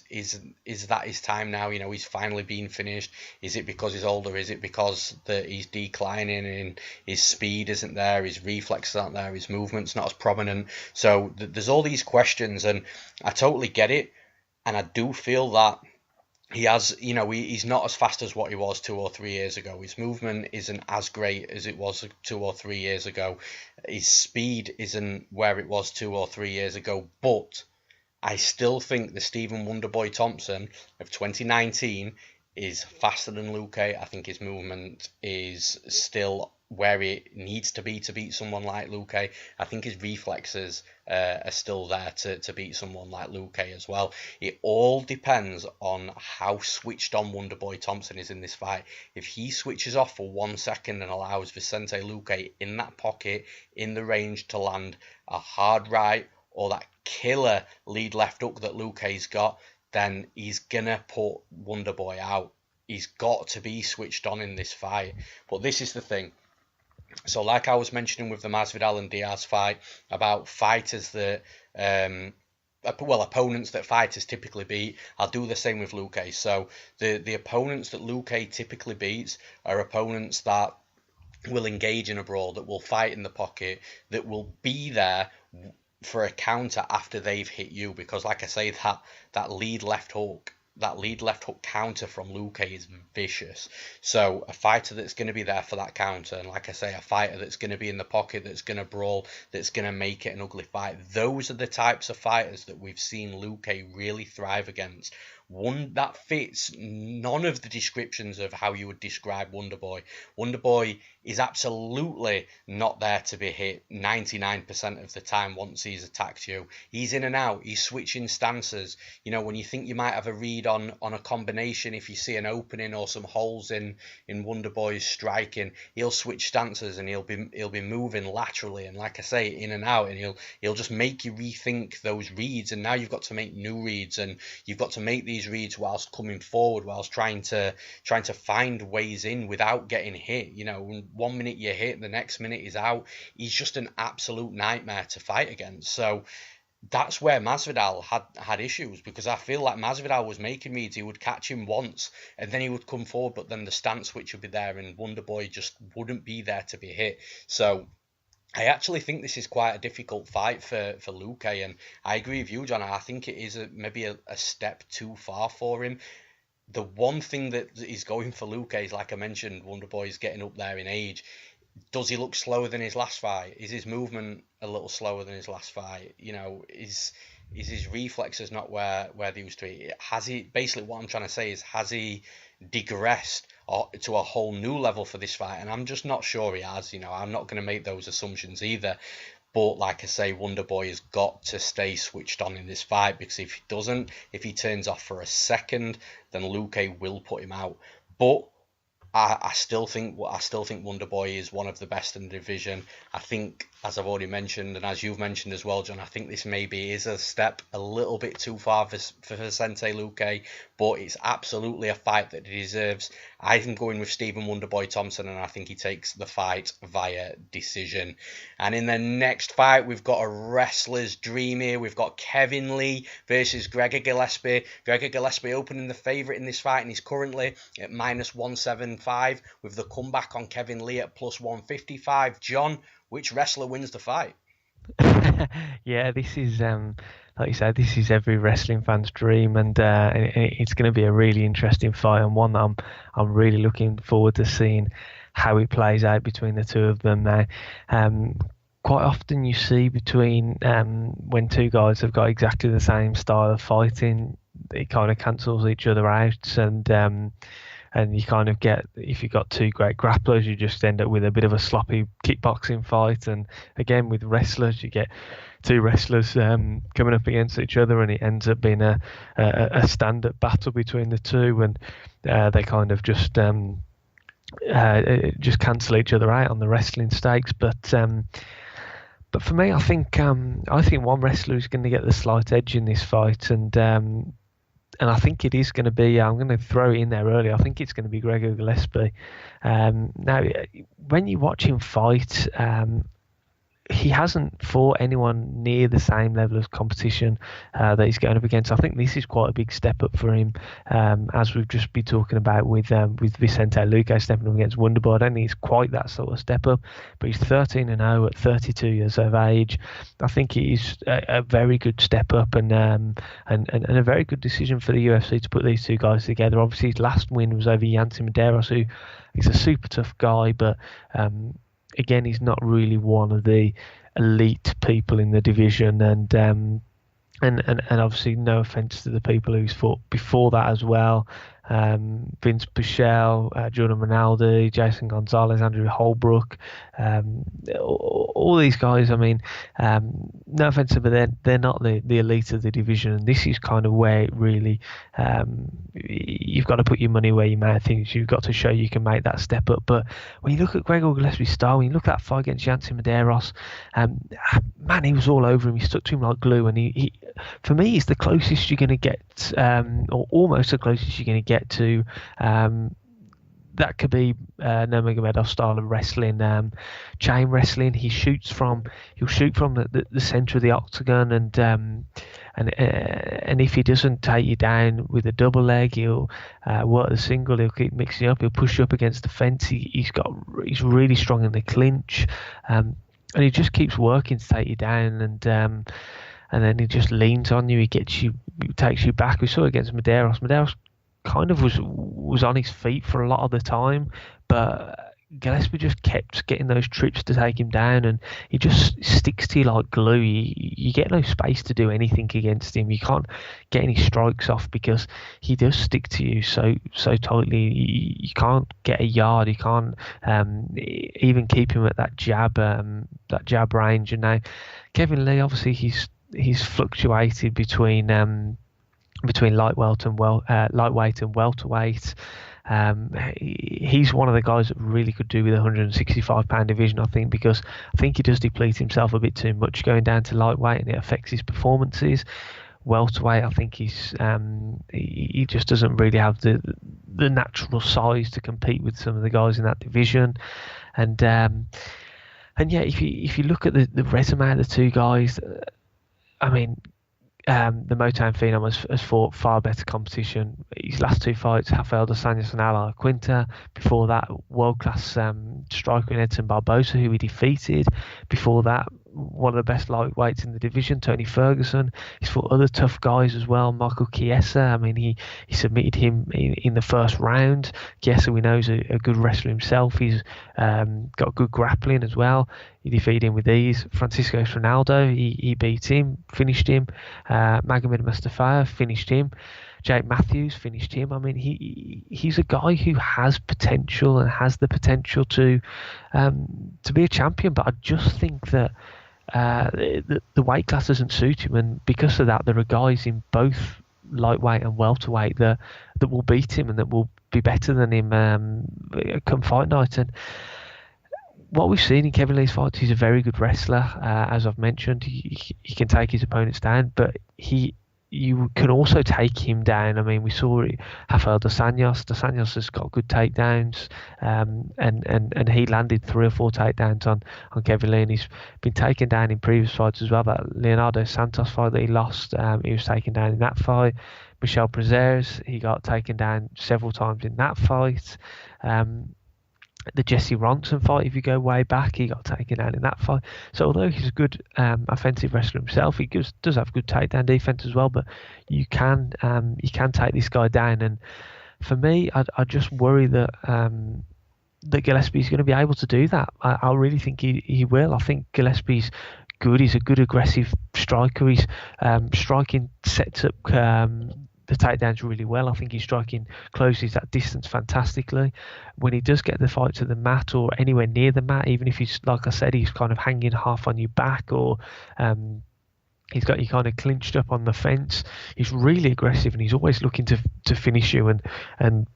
is that his time now? He's finally been finished. Is it because he's older? Is it because that he's declining and his speed isn't there, his reflexes aren't there, his movement's not as prominent? So there's all these questions, and I totally get it, and I do feel that he has, he's not as fast as what he was 2 or 3 years ago. His movement isn't as great as it was 2 or 3 years ago. His speed isn't where it was 2 or 3 years ago. But I still think the Stephen Wonderboy Thompson of 2019 is faster than Luque. I think his movement is still where it needs to be to beat someone like Luque. I think his reflexes are still there to beat someone like Luque as well. It all depends on how switched on Wonderboy Thompson is in this fight. If he switches off for 1 second and allows Vicente Luque in that pocket, in the range to land a hard right or that killer lead left hook that Luque's got, then he's gonna put Wonderboy out. He's got to be switched on in this fight. But this is the thing. So like I was mentioning with the Masvidal and Diaz fight about fighters that, opponents that fighters typically beat, I'll do the same with Luque. So the opponents that Luque typically beats are opponents that will engage in a brawl, that will fight in the pocket, that will be there for a counter after they've hit you. Because like I say, that lead left hook counter from Luque is vicious. So a fighter that's going to be there for that counter, and like I say, a fighter that's going to be in the pocket, that's going to brawl, that's going to make it an ugly fight. Those are the types of fighters that we've seen Luque really thrive against. One that fits none of the descriptions of how you would describe Wonderboy. Wonderboy is absolutely not there to be hit 99% of the time once he's attacked you. He's in and out. He's switching stances. When you think you might have a read on a combination, if you see an opening or some holes in Wonderboy's striking, he'll switch stances and he'll be moving laterally, and like I say, in and out, and he'll just make you rethink those reads. And now you've got to make new reads, and you've got to make these reads whilst coming forward, whilst trying to find ways in without getting hit. 1 minute you're hit, the next minute he's out. He's just an absolute nightmare to fight against. So that's where Masvidal had issues, because I feel like Masvidal was making reads. He would catch him once and then he would come forward, but then the stance switch would be there and Wonderboy just wouldn't be there to be hit. So I actually think this is quite a difficult fight for Luque, and I agree with you, John. I think it is maybe a step too far for him. The one thing that is going for Luque is, like I mentioned, Wonderboy is getting up there in age. Does he look slower than his last fight? Is his movement a little slower than his last fight? Is his reflexes not where they used to be? Has he, basically what I'm trying to say is, has he digressed to a whole new level for this fight? And I'm just not sure he has. I'm not going to make those assumptions either. But like I say, Wonderboy has got to stay switched on in this fight, because if he doesn't, if he turns off for a second, then Luque will put him out. But I still think Wonderboy is one of the best in the division. I think, as I've already mentioned, and as you've mentioned as well, John, I think this maybe is a step a little bit too far for Vicente Luque, but it's absolutely a fight that he deserves. I think going with Stephen Wonderboy Thompson, and I think he takes the fight via decision. And in the next fight, we've got a wrestler's dream here. We've got Kevin Lee versus Gregor Gillespie. Gregor Gillespie opening the favourite in this fight, and he's currently at -175 with the comeback on Kevin Lee at +155. John, which wrestler wins the fight? Yeah, this is like you said, this is every wrestling fan's dream, and it's going to be a really interesting fight, and one that I'm really looking forward to seeing how it plays out between the two of them. Now, quite often you see between when two guys have got exactly the same style of fighting, it kind of cancels each other out, and and you kind of get, if you've got two great grapplers, you just end up with a bit of a sloppy kickboxing fight. And again, with wrestlers, you get two wrestlers coming up against each other, and it ends up being a stand-up battle between the two, and they kind of just cancel each other out on the wrestling stakes. But for me, I think one wrestler is going to get the slight edge in this fight, and I think it is going to be, I'm going to throw it in there early, I think it's going to be Gregor Gillespie. Now, when you watch him fight, he hasn't fought anyone near the same level of competition that he's going up against. I think this is quite a big step up for him, as we've just been talking about with Vicente Luque stepping up against Wonderboy. I don't think it's quite that sort of step up, but he's 13-0 at 32 years of age. I think it is a very good step up, and a very good decision for the UFC to put these two guys together. Obviously, his last win was over Yancy Medeiros, who is a super tough guy, but again, he's not really one of the elite people in the division, and obviously no offense to the people who's fought before that as well. Vince Pichel, Jordan Rinaldi, Jason Gonzalez, Andrew Holbrook, all these guys. I mean, no offense, but they're not the elite of the division, and this is kind of where it really, you've got to put your money where your mouth is. You've got to show you can make that step up. But when you look at Gregor Gillespie's style, when you look at that fight against Yancy Medeiros, man, he was all over him. He stuck to him like glue, and he for me, he's the closest you're going to get, or almost the closest you're going to get to that could Nurmagomedov style of wrestling, chain wrestling. He'll shoot from the center of the octagon, and if he doesn't take you down with a double leg, he'll work the single. He'll keep mixing up. He'll push you up against the fence. He's really strong in the clinch, and he just keeps working to take you down, and then he just leans on you. He takes you back. We saw it against Medeiros. Medeiros kind of was on his feet for a lot of the time, but Gillespie just kept getting those trips to take him down, and he just sticks to you like glue. You get no space to do anything against him. You can't get any strikes off because he does stick to you so tightly. You can't get a yard. You can't even keep him at that jab range. And now Kevin Lee, obviously he's fluctuated between lightweight and welterweight. He's one of the guys that really could do with a 165-pound division, I think, because I think he does deplete himself a bit too much going down to lightweight, and it affects his performances. Welterweight, I think he just doesn't really have the natural size to compete with some of the guys in that division, and yeah, if you look at the resume of the two guys, I mean, the Motown Phenom has fought far better competition. His last two fights, Rafael dos Anjos and Ala Quinta. Before that, world-class striker in Edson Barbosa, who he defeated. Before that, one of the best lightweights in the division, Tony Ferguson. He's fought other tough guys as well, Michael Chiesa. I mean, he submitted him in the first round. Chiesa, we know, is a good wrestler himself. He's got good grappling as well. He defeated him with ease. Francisco Ronaldo, he beat him, finished him. Magomed Mustafa finished him. Jake Matthews finished him. I mean, he's a guy who has potential and has the potential to be a champion. But I just think that the weight class doesn't suit him, and because of that, there are guys in both lightweight and welterweight that will beat him and that will be better than him come fight night. And what we've seen in Kevin Lee's fights, he's a very good wrestler. As I've mentioned, he can take his opponents down, but you can also take him down. I mean, we saw Rafael dos Anjos. Dos Anjos has got good takedowns, and he landed 3 or 4 takedowns on Kevin Lee, and he's been taken down in previous fights as well. That Leonardo Santos fight that he lost, he was taken down in that fight. Michel Prazeres, he got taken down several times in that fight. The Jesse Ronson fight, if you go way back, he got taken down in that fight. So although he's a good offensive wrestler himself, he does have good takedown defense as well. But you can take this guy down, and for me, I just worry that Gillespie is going to be able to do that. I really think he will. I think Gillespie's good. He's a good aggressive striker. His striking sets up the takedowns really well. I think he's striking closes that distance fantastically. When he does get the fight to the mat or anywhere near the mat, even if he's, like I said, he's kind of hanging half on your back, or he's got you kind of clinched up on the fence, he's really aggressive, and he's always looking to finish you and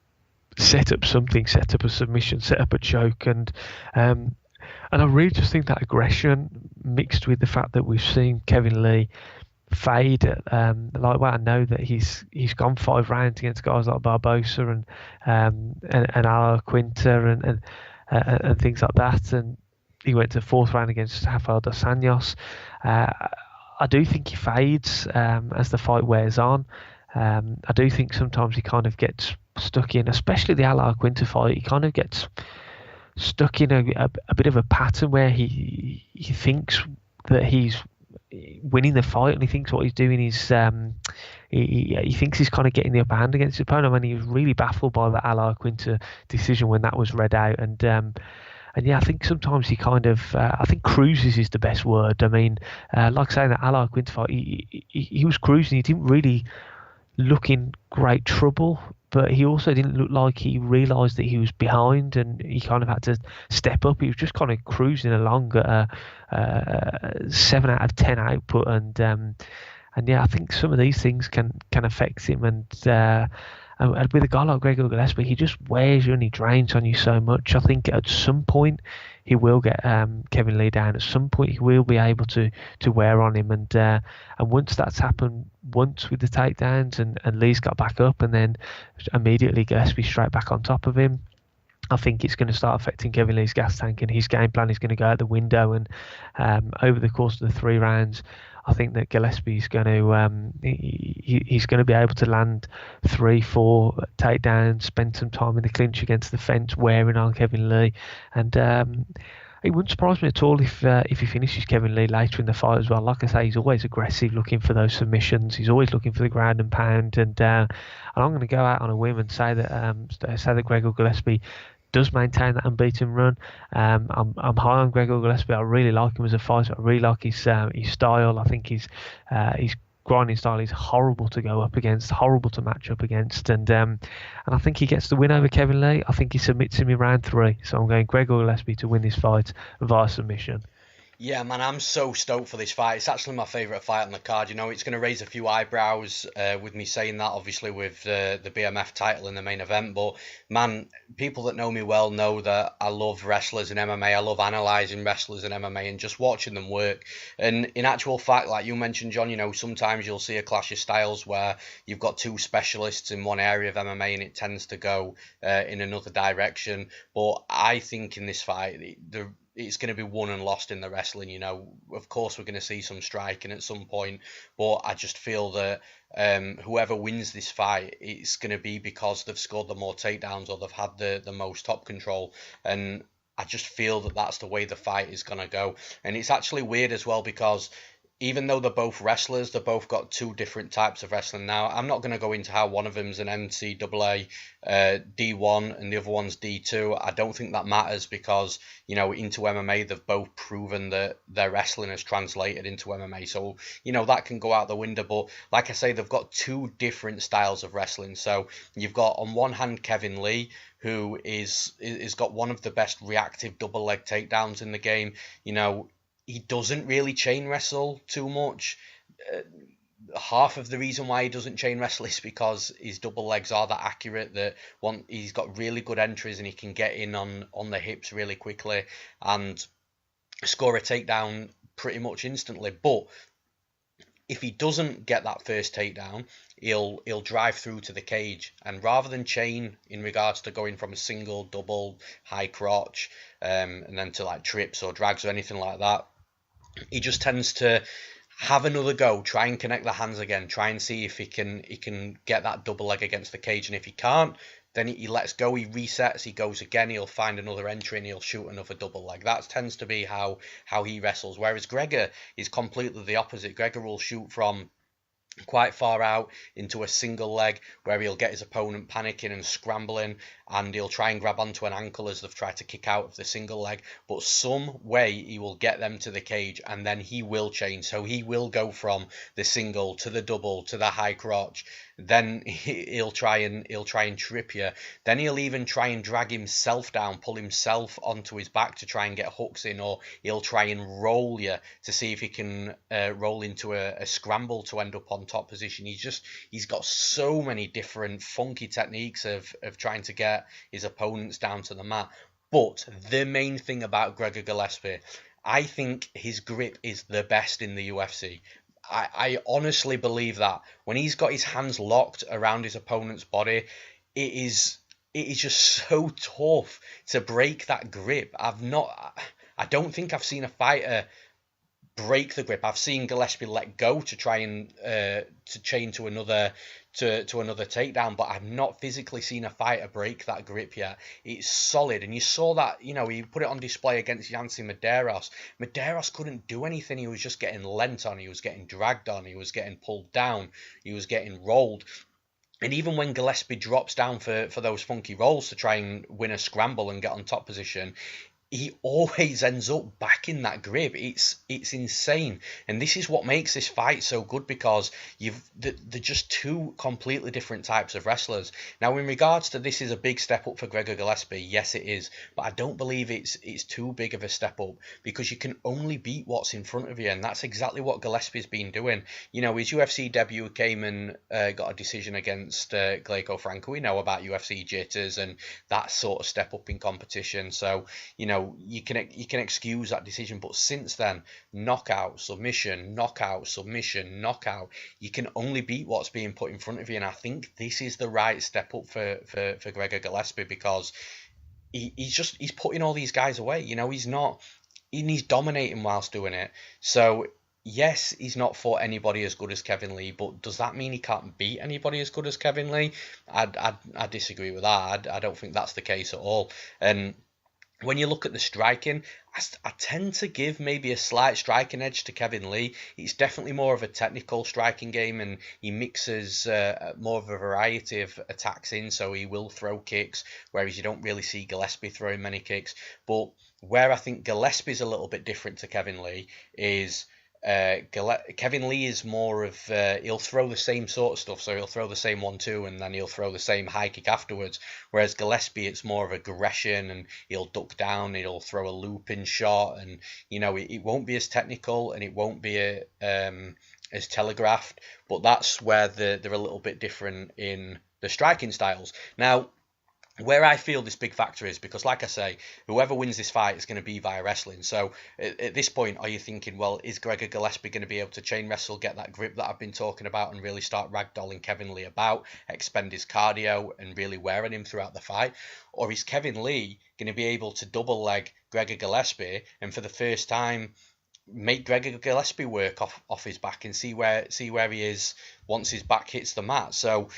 set up something, set up a submission, set up a choke, and I really just think that aggression mixed with the fact that we've seen Kevin Lee fade at I know that he's gone 5 rounds against guys like Barbosa and Ala Quinta and things like that, and he went to 4th round against Rafael dos Anjos. I do think he fades as the fight wears on. I do think sometimes he kind of gets stuck in, especially the Ala Quinta fight, he kind of gets stuck in a bit of a pattern where he thinks that he's winning the fight, and he thinks what he's doing is he thinks he's kind of getting the upper hand against his opponent. I mean, he was really baffled by the Ala Quinta decision when that was read out, and yeah, I think sometimes he kind of I think cruises is the best word. I mean, like saying that Ala Quinta fight, he was cruising. He didn't really look in great trouble, but he also didn't look like he realised that he was behind, and he kind of had to step up. He was just kind of cruising along at a 7 out of 10 output, and yeah, I think some of these things can affect him, and with a guy like Gregor Gillespie, he just wears you and he drains on you so much. I think at some point he will get Kevin Lee down. At some point he will be able to wear on him, and once that's happened once with the takedowns and Lee's got back up, and then immediately Gillespie straight back on top of him, I think it's going to start affecting Kevin Lee's gas tank, and his game plan is going to go out the window. And over the course of the 3 rounds, I think that Gillespie's going to he's going to be able to land 3-4 takedowns, spend some time in the clinch against the fence, wearing on Kevin Lee, and it wouldn't surprise me at all if he finishes Kevin Lee later in the fight as well. Like I say, he's always aggressive, looking for those submissions. He's always looking for the ground and pound, and I'm going to go out on a whim and say that Gregor Gillespie does maintain that unbeaten run. I'm high on Gregor Gillespie. I really like him as a fighter. I really like his style. I think his grinding style is horrible to go up against, horrible to match up against, and I think he gets the win over Kevin Lee. I think he submits him in round 3. So I'm going Gregor Gillespie to win this fight via submission. Yeah, man, I'm so stoked for this fight. It's actually my favourite fight on the card. You know, it's going to raise a few eyebrows with me saying that, obviously, with the BMF title in the main event. But, man, people that know me well know that I love wrestlers in MMA. I love analysing wrestlers in MMA and just watching them work. And in actual fact, like you mentioned, John, you know, sometimes you'll see a clash of styles where you've got 2 specialists in one area of MMA and it tends to go in another direction. But I think in this fight, it's going to be won and lost in the wrestling. You know, of course we're going to see some striking at some point, but I just feel that whoever wins this fight, it's going to be because they've scored the more takedowns or they've had the most top control, and I just feel that that's the way the fight is going to go. And it's actually weird as well, because even though they're both wrestlers, they've both got 2 different types of wrestling. Now, I'm not going to go into how one of them's an NCAA D1 and the other one's D2. I don't think that matters, because, you know, into MMA, they've both proven that their wrestling has translated into MMA. So, you know, that can go out the window. But like I say, they've got 2 different styles of wrestling. So you've got, on one hand, Kevin Lee, who is got one of the best reactive double leg takedowns in the game. You know, he doesn't really chain wrestle too much. Half of the reason why he doesn't chain wrestle is because his double legs are that accurate, that he's got really good entries and he can get in on the hips really quickly and score a takedown pretty much instantly. But if he doesn't get that first takedown, he'll drive through to the cage, and rather than chain in regards to going from a single, double, high crotch, and then to like trips or drags or anything like that, he just tends to have another go, try and connect the hands again, try and see if he can get that double leg against the cage. And if he can't, then he lets go, he resets, he goes again, he'll find another entry and he'll shoot another double leg. That tends to be how he wrestles. Whereas Gregor is completely the opposite. Gregor will shoot from quite far out into a single leg, where he'll get his opponent panicking and scrambling, and he'll try and grab onto an ankle as they've tried to kick out of the single leg, but some way he will get them to the cage, and then he will change. So he will go from the single to the double to the high crotch, then he'll try and trip you. Then he'll even try and drag himself down, pull himself onto his back to try and get hooks in, or he'll try and roll you to see if he can roll into a scramble to end up on top position. He's got so many different funky techniques of trying to get his opponents down to the mat. But the main thing about Gregor Gillespie, I think his grip is the best in the UFC. I honestly believe that. When he's got his hands locked around his opponent's body, it is just so tough to break that grip. I don't think I've seen a fighter break the grip. I've seen Gillespie let go to try and to chain to another takedown, but I've not physically seen a fighter break that grip yet. It's solid, and you saw that, he put it on display against Yancy Medeiros. Medeiros couldn't do anything. He was just getting lent on, he was getting dragged on, he was getting pulled down, he was getting rolled. And even when Gillespie drops down for those funky rolls to try and win a scramble and get on top position, he always ends up back in that grip. It's insane, and this is what makes this fight so good, because they're just two completely different types of wrestlers. Now, in regards to this is a big step up for Gregor Gillespie, yes it is, but I don't believe it's too big of a step up, because you can only beat what's in front of you, and that's exactly what Gillespie's been doing. His UFC debut came and got a decision against Gleico Franco. We know about UFC jitters and that sort of step up in competition, so you can excuse that decision. But since then, knockout, submission, knockout, submission, knockout, you can only beat what's being put in front of you. And I think this is the right step up for Gregor Gillespie, because he's putting all these guys away. He's dominating whilst doing it. So yes, he's not fought anybody as good as Kevin Lee, but does that mean he can't beat anybody as good as Kevin Lee? I disagree with that. I don't think that's the case at all. And when you look at the striking, I tend to give maybe a slight striking edge to Kevin Lee. It's definitely more of a technical striking game, and he mixes more of a variety of attacks in, so he will throw kicks, whereas you don't really see Gillespie throwing many kicks. But where I think Gillespie's a little bit different to Kevin Lee is Kevin Lee is more of he'll throw the same sort of stuff, so he'll throw the same 1-2 and then he'll throw the same high kick afterwards, whereas Gillespie, it's more of aggression, and he'll duck down, he'll throw a looping shot, and it won't be as technical, and it won't be as telegraphed, but that's where they're a little bit different in the striking styles. Now, where I feel this big factor is, because like I say, whoever wins this fight is going to be via wrestling. So at this point, are you thinking, well, is Gregor Gillespie going to be able to chain wrestle, get that grip that I've been talking about, and really start ragdolling Kevin Lee about, expend his cardio, and really wearing him throughout the fight? Or is Kevin Lee going to be able to double leg Gregor Gillespie, and for the first time make Gregor Gillespie work off his back, and see where he is once his back hits the mat? So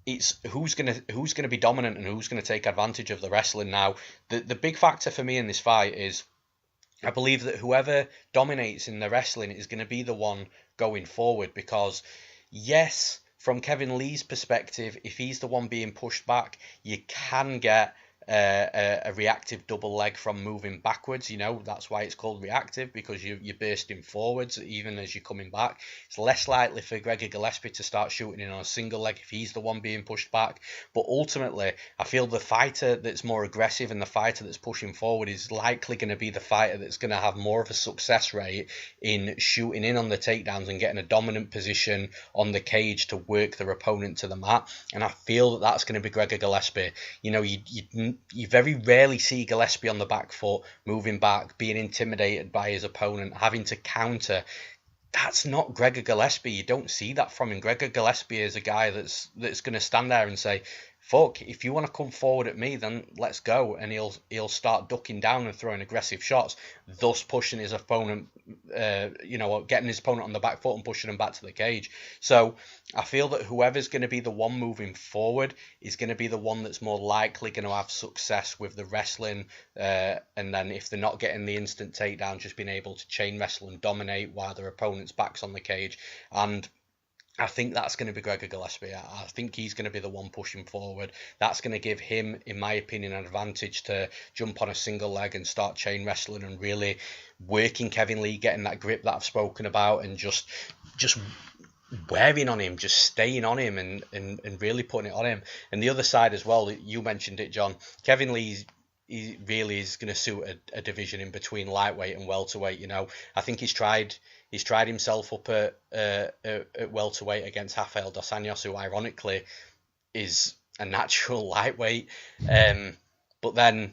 it's who's gonna be dominant and who's gonna take advantage of the wrestling. Now, the big factor for me in this fight is, I believe that whoever dominates in the wrestling is going to be the one going forward, because yes, from Kevin Lee's perspective, if he's the one being pushed back, you can get a reactive double leg from moving backwards. That's why it's called reactive, because you're bursting forwards even as you're coming back. It's less likely for Gregor Gillespie to start shooting in on a single leg if he's the one being pushed back. But ultimately, I feel the fighter that's more aggressive and the fighter that's pushing forward is likely going to be the fighter that's going to have more of a success rate in shooting in on the takedowns and getting a dominant position on the cage to work their opponent to the mat. And I feel that that's going to be Gregor Gillespie. You very rarely see Gillespie on the back foot, moving back, being intimidated by his opponent, having to counter. That's not Gregor Gillespie. You don't see that from him. Gregor Gillespie is a guy that's going to stand there and say, fuck, if you want to come forward at me, then let's go. And he'll start ducking down and throwing aggressive shots, thus pushing his opponent, getting his opponent on the back foot and pushing him back to the cage. So I feel that whoever's going to be the one moving forward is going to be the one that's more likely going to have success with the wrestling. And then if they're not getting the instant takedown, just being able to chain wrestle and dominate while their opponent's back's on the cage. And I think that's going to be Gregor Gillespie. I think he's going to be the one pushing forward. That's going to give him, in my opinion, an advantage to jump on a single leg and start chain wrestling and really working Kevin Lee, getting that grip that I've spoken about, and just wearing on him, just staying on him and really putting it on him. And the other side as well, you mentioned it, John. Kevin Lee, he really is going to suit a division in between lightweight and welterweight. You know, I think he's tried himself up at welterweight against Rafael dos Anjos, who ironically is a natural lightweight. But then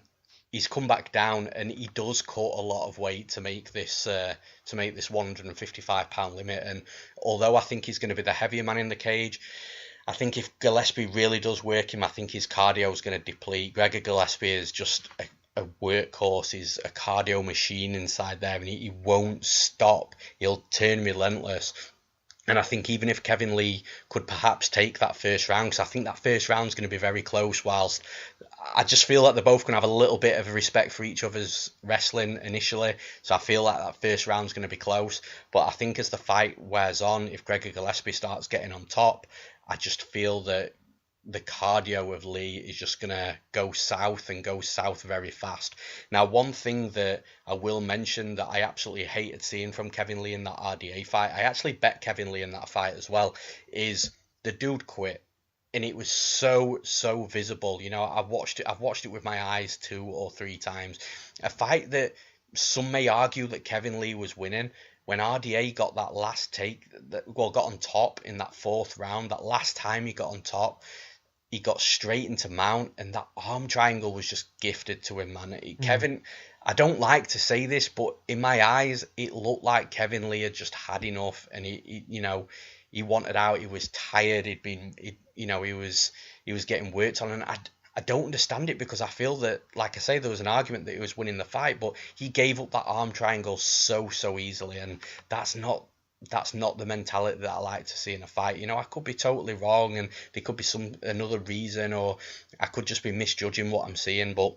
he's come back down, and he does cut a lot of weight to make this 155-pound limit. And although I think he's going to be the heavier man in the cage, I think if Gillespie really does work him, I think his cardio is going to deplete. Gregor Gillespie is just a workhorse. He's a cardio machine inside there, and he won't stop. He'll turn relentless. And I think even if Kevin Lee could perhaps take that first round, because I think that first round is going to be very close, whilst I just feel like they're both going to have a little bit of respect for each other's wrestling initially. So I feel like that first round is going to be close. But I think as the fight wears on, if Gregor Gillespie starts getting on top, I just feel that the cardio of Lee is just going to go south and go south very fast. Now, one thing that I will mention that I absolutely hated seeing from Kevin Lee in that RDA fight, I actually bet Kevin Lee in that fight as well, is the dude quit. And it was so visible. You know, I've watched it with my eyes 2 or 3 times. A fight that some may argue that Kevin Lee was winning. When RDA got that last take, got on top in that 4th round, that last time he got on top, he got straight into mount, and that arm triangle was just gifted to him, man. Kevin, I don't like to say this, but in my eyes, it looked like Kevin Lee had just had enough, and he wanted out. He was tired. He was getting worked on, and I don't understand it, because I feel that, like I say, there was an argument that he was winning the fight, but he gave up that arm triangle so easily, and that's not the mentality that I like to see in a fight. You know, I could be totally wrong, and there could be another reason, or I could just be misjudging what I'm seeing, but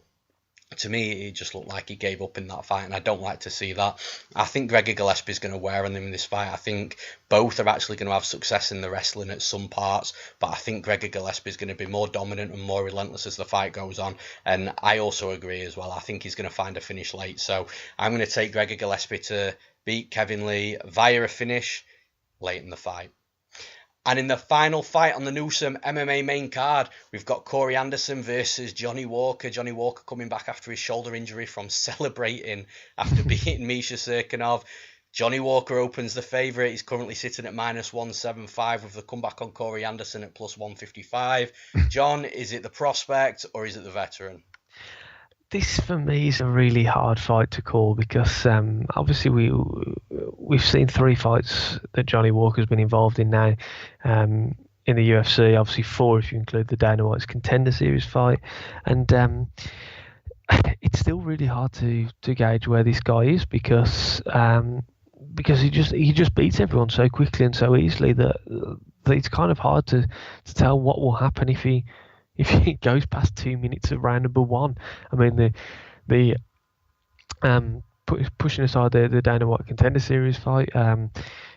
to me, it just looked like he gave up in that fight, and I don't like to see that. I think Gregor Gillespie is going to wear on him in this fight. I think both are actually going to have success in the wrestling at some parts, but I think Gregor Gillespie is going to be more dominant and more relentless as the fight goes on, and I also agree as well. I think he's going to find a finish late, so I'm going to take Gregor Gillespie to beat Kevin Lee via a finish late in the fight. And in the final fight on the Newsome MMA main card, we've got Corey Anderson versus Johnny Walker. Johnny Walker coming back after his shoulder injury from celebrating after beating Misha Serkinov. Johnny Walker opens the favourite. He's currently sitting at -175 with the comeback on Corey Anderson at +155. John, is it the prospect or is it the veteran? This for me is a really hard fight to call, because obviously we've seen 3 fights that Johnny Walker's been involved in now in the UFC. Obviously 4 if you include the Dana White's Contender Series fight, and it's still really hard to gauge where this guy is, because he just beats everyone so quickly and so easily that it's kind of hard to tell what will happen if he goes past 2 minutes of round number 1. I mean, the pushing aside the Dana White Contender Series fight,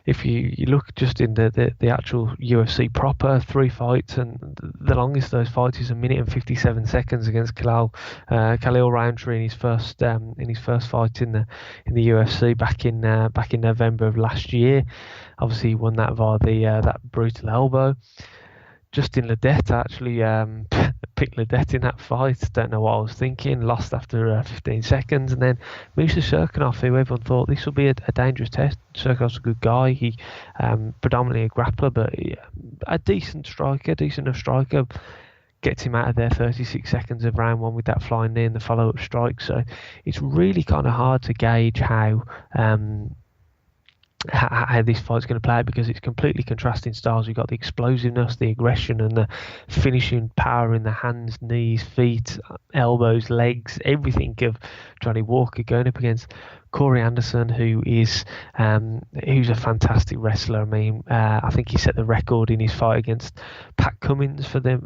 if you look just in the actual UFC proper 3 fights, and the longest of those fights is 1 minute and 57 seconds against Khalil Rountree in his first fight in the UFC back in November of last year. Obviously, he won that via that brutal elbow. Justin Ledette actually picked Ledette in that fight. Don't know what I was thinking. Lost after 15 seconds. And then Misha Serkinov, who everyone thought this will be a dangerous test. Serkinov's a good guy. He predominantly a grappler, but a decent enough striker. Gets him out of there 36 seconds of round 1 with that flying knee and the follow-up strike. So it's really kind of hard to gauge how this fight's going to play out, because it's completely contrasting styles. You've got the explosiveness, the aggression, and the finishing power in the hands, knees, feet, elbows, legs, everything of Johnny Walker, going up against Corey Anderson, who's a fantastic wrestler. I mean, I think he set the record in his fight against Pat Cummins for the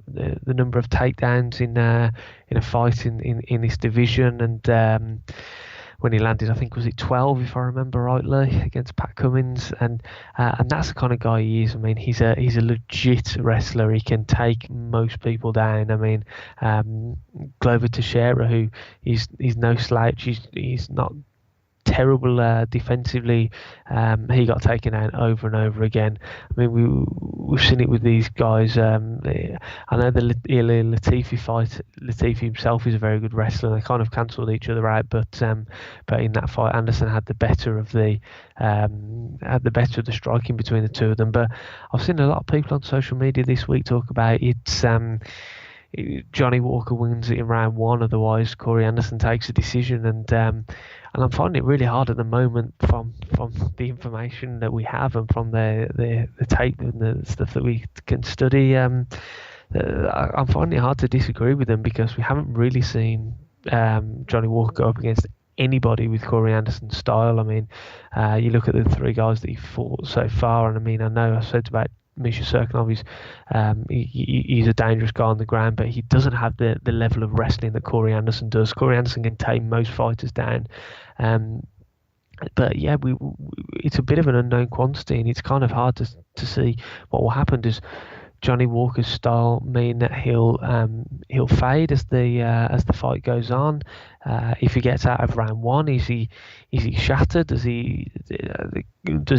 number of takedowns in a fight in this division, and when he landed, I think was it 12 if I remember rightly, against Pat Cummins, and that's the kind of guy he is. I mean, he's a legit wrestler. He can take most people down. I mean, Glover Teixeira, who he's no slouch. He's not terrible defensively. He got taken down over and over again. I mean, we've seen it with these guys. I know the Latifi fight. Latifi himself is a very good wrestler. They kind of cancelled each other out, but in that fight, Anderson had the better of the striking between the two of them. But I've seen a lot of people on social media this week talk about it's Johnny Walker wins it in round one, otherwise Corey Anderson takes a decision, and I'm finding it really hard at the moment from the information that we have and from the tape and the stuff that we can study. I'm finding it hard to disagree with them because we haven't really seen Johnny Walker go up against anybody with Corey Anderson's style. I mean, you look at the three guys that he fought so far, and I mean, I know I said about Misha Serkinov, he's a dangerous guy on the ground, but he doesn't have the level of wrestling that Corey Anderson does. Corey Anderson can tame most fighters down, but yeah, it's a bit of an unknown quantity, and it's kind of hard to see what will happen. Does Johnny Walker's style mean that he'll fade as the fight goes on? If he gets out of round one, is he shattered? Does he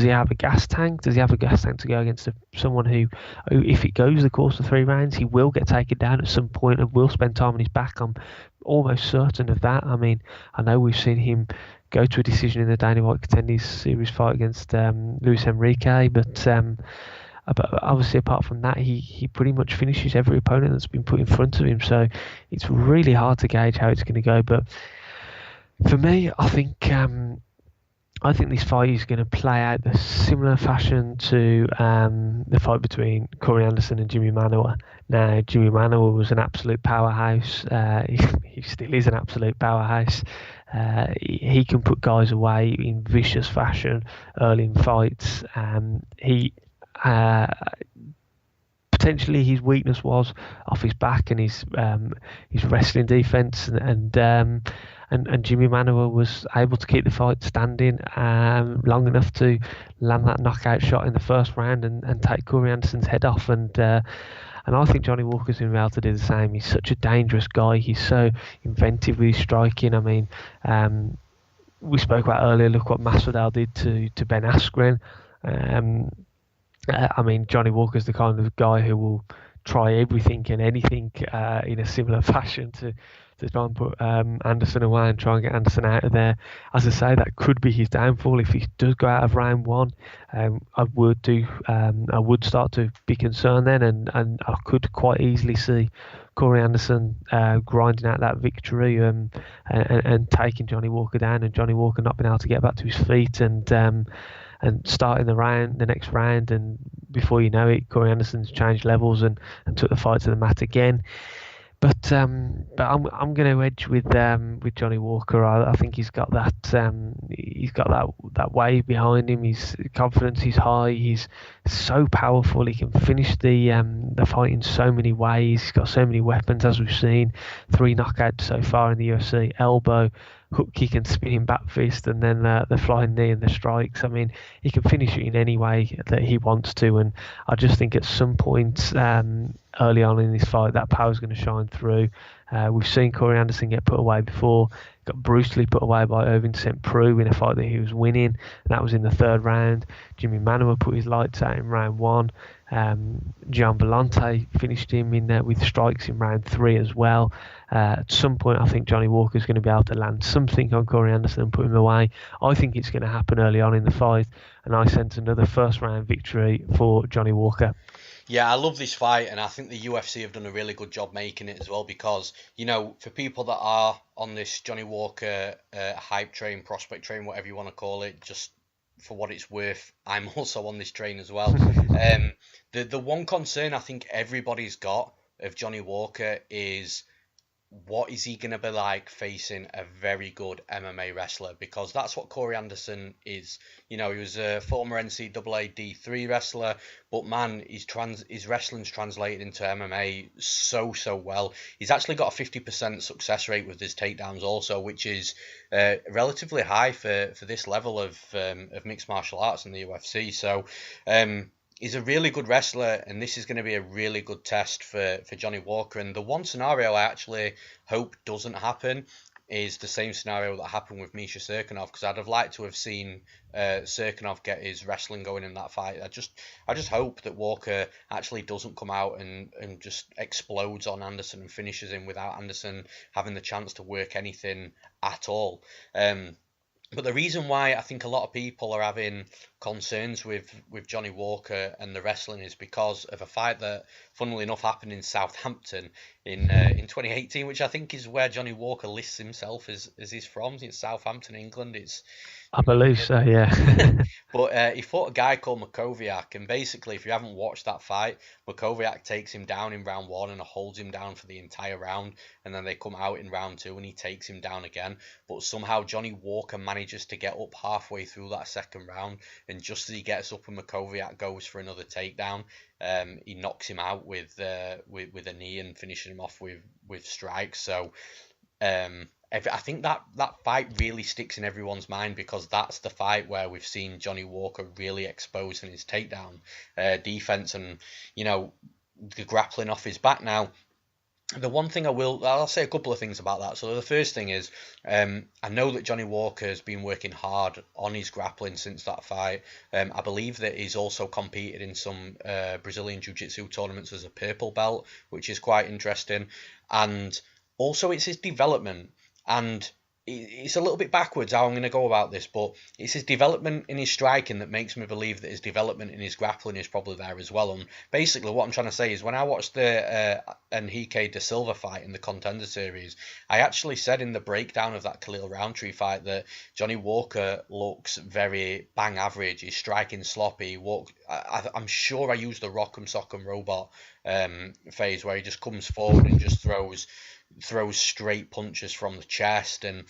have a gas tank? Does he have a gas tank to go against someone who, if it goes the course of 3 rounds, he will get taken down at some point and will spend time on his back? I'm almost certain of that. I mean, I know we've seen him go to a decision in the Dana White Contenders Series fight against Luis Enrique, but obviously apart from that, he pretty much finishes every opponent that's been put in front of him. So it's really hard to gauge how it's going to go. But for me, I think this fight is going to play out the similar fashion to the fight between Corey Anderson and Jimmy Manuwa. Now, Jimmy Manuwa was an absolute powerhouse. He still is an absolute powerhouse. He can put guys away in vicious fashion early in fights. Potentially his weakness was off his back and his wrestling defense, and Jimmy Manuwa was able to keep the fight standing long enough to land that knockout shot in the first round and take Corey Anderson's head off, and I think Johnny Walker's going to be able to do the same. He's such a dangerous guy. He's so inventive with his striking. I mean, we spoke about earlier, look what Masvidal did to Ben Askren. I mean, Johnny Walker's the kind of guy who will try everything and anything in a similar fashion to try and put Anderson away and try and get Anderson out of there. As I say, that could be his downfall if he does go out of round one. I would start to be concerned then, and I could quite easily see Corey Anderson grinding out that victory and taking Johnny Walker down, and Johnny Walker not being able to get back to his feet and starting the next round, and before you know it, Corey Anderson's changed levels and took the fight to the mat again. But I'm going to edge with Johnny Walker. I think he's got that wave behind him. His confidence is high. He's so powerful. He can finish the fight in so many ways. He's got so many weapons, as we've seen. 3 knockouts so far in the UFC: elbow, hook kick and spinning back fist, and then the flying knee and the strikes. I mean, he can finish it in any way that he wants to, and I just think at some point early on in this fight, that power's going to shine through. We've seen Corey Anderson get put away before. Got brutally put away by Irvin St. Preux in a fight that he was winning, and that was in the 3rd round. Jimmy Manuwa put his lights out in round 1. Gian Vellante finished him with strikes in round 3 as well. At some point, I think Johnny Walker's going to be able to land something on Corey Anderson and put him away. I think it's going to happen early on in the fight, and I sense another first round victory for Johnny Walker. Yeah, I love this fight, and I think the UFC have done a really good job making it as well, because, you know, for people that are on this Johnny Walker hype train, prospect train, whatever you want to call it, just for what it's worth, I'm also on this train as well. The one concern I think everybody's got of Johnny Walker is, what is he going to be like facing a very good MMA wrestler? Because that's what Corey Anderson is. You know, he was a former NCAA D3 wrestler, but man, his wrestling's translated into MMA so well. He's actually got a 50% success rate with his takedowns also, which is relatively high for this level of mixed martial arts in the UFC. So he's a really good wrestler, and this is going to be a really good test for Johnny Walker. And the one scenario I actually hope doesn't happen is the same scenario that happened with Misha Serkinov, because I'd have liked to have seen Serkinov get his wrestling going in that fight. I just hope that Walker actually doesn't come out and just explodes on Anderson and finishes him without Anderson having the chance to work anything at all. But the reason why I think a lot of people are having concerns with Johnny Walker and the wrestling is because of a fight that, funnily enough, happened in Southampton in 2018, which I think is where Johnny Walker lists himself as he's from. It's Southampton, England. I believe so, yeah. But he fought a guy called Makoviak, and basically, if you haven't watched that fight, Makoviak takes him down in round 1 and holds him down for the entire round, and then they come out in round 2 and he takes him down again. But somehow Johnny Walker manages to get up halfway through that second round, and just as he gets up and Makoviak goes for another takedown, he knocks him out with a knee and finishes him off with strikes. So I think that fight really sticks in everyone's mind, because that's the fight where we've seen Johnny Walker really exposing his takedown defense and, the grappling off his back. Now, the one thing I'll say a couple of things about that. So the first thing is, I know that Johnny Walker has been working hard on his grappling since that fight. I believe that he's also competed in some Brazilian Jiu-Jitsu tournaments as a purple belt, which is quite interesting. And also it's his development. And it's a little bit backwards how I'm going to go about this, but it's his development in his striking that makes me believe that his development in his grappling is probably there as well. And basically what I'm trying to say is, when I watched the Henrique da Silva fight in the Contender Series, I actually said in the breakdown of that Khalil Roundtree fight that Johnny Walker looks very bang average. He's striking sloppy. I'm sure I used the Rock'em Sock'em Robot phase, where he just comes forward and just throws straight punches from the chest. And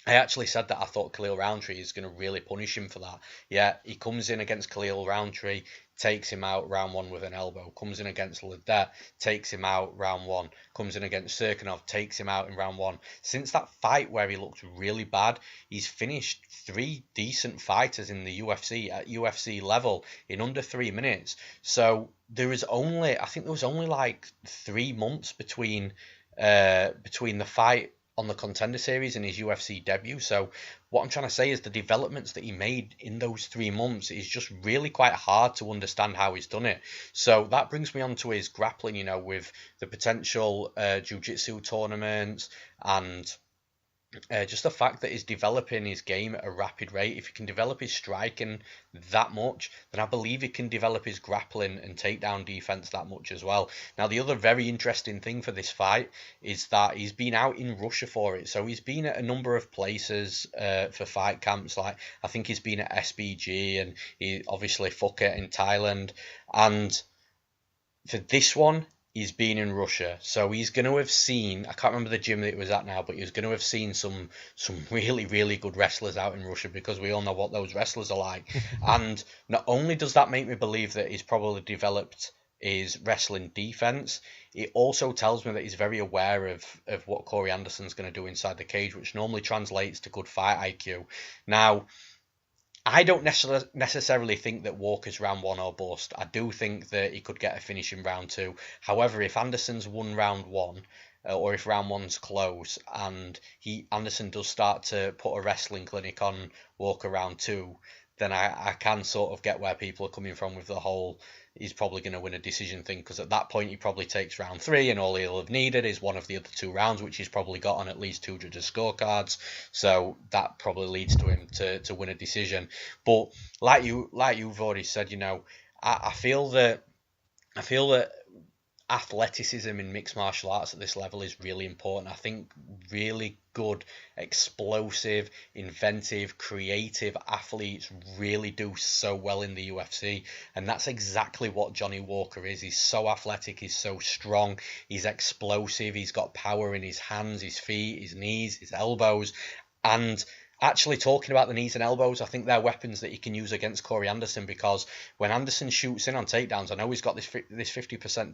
I actually said that I thought Khalil Roundtree is going to really punish him for that. Yeah, he comes in against Khalil Roundtree, takes him out round 1 with an elbow. Comes in against Ledet, takes him out round 1. Comes in against Serkinov, takes him out in round 1. Since that fight where he looked really bad, he's finished 3 decent fighters in the UFC at UFC level in under 3 minutes. So I think there was only like 3 months between the fight on the Contender Series and his UFC debut. So what I'm trying to say is the developments that he made in those 3 months is just really quite hard to understand how he's done it. So that brings me on to his grappling, with the potential jiu-jitsu tournaments and just the fact that he's developing his game at a rapid rate. If he can develop his striking that much, then I believe he can develop his grappling and takedown defense that much as well. Now, the other very interesting thing for this fight is that he's been out in Russia for it. So he's been at a number of places for fight camps. Like, I think he's been at SBG, and he obviously Phuket in Thailand. And for this one, he's been in Russia, so he's going to have seen, I can't remember the gym that it was at now, but he's going to have seen some really, really good wrestlers out in Russia, because we all know what those wrestlers are like. And not only does that make me believe that he's probably developed his wrestling defense, it also tells me that he's very aware of what Corey Anderson's going to do inside the cage, which normally translates to good fight IQ. Now, I don't necessarily think that Walker's round 1 or bust. I do think that he could get a finish in round 2. However, if Anderson's won round 1, or if round 1's close, and Anderson does start to put a wrestling clinic on Walker round 2, then I can sort of get where people are coming from with the whole he's probably going to win a decision thing, because at that point he probably takes round 3 and all he'll have needed is one of the other 2 rounds, which he's probably got on at least 2 judges' scorecards. So that probably leads to him to win a decision. But like you've already said, I feel that athleticism in mixed martial arts at this level is really important. I think really good, explosive, inventive, creative athletes really do so well in the UFC, and that's exactly what Johnny Walker is. He's so athletic, he's so strong, he's explosive, he's got power in his hands, his feet, his knees, his elbows. And actually, talking about the knees and elbows, I think they're weapons that he can use against Corey Anderson, because when Anderson shoots in on takedowns, I know he's got this 50%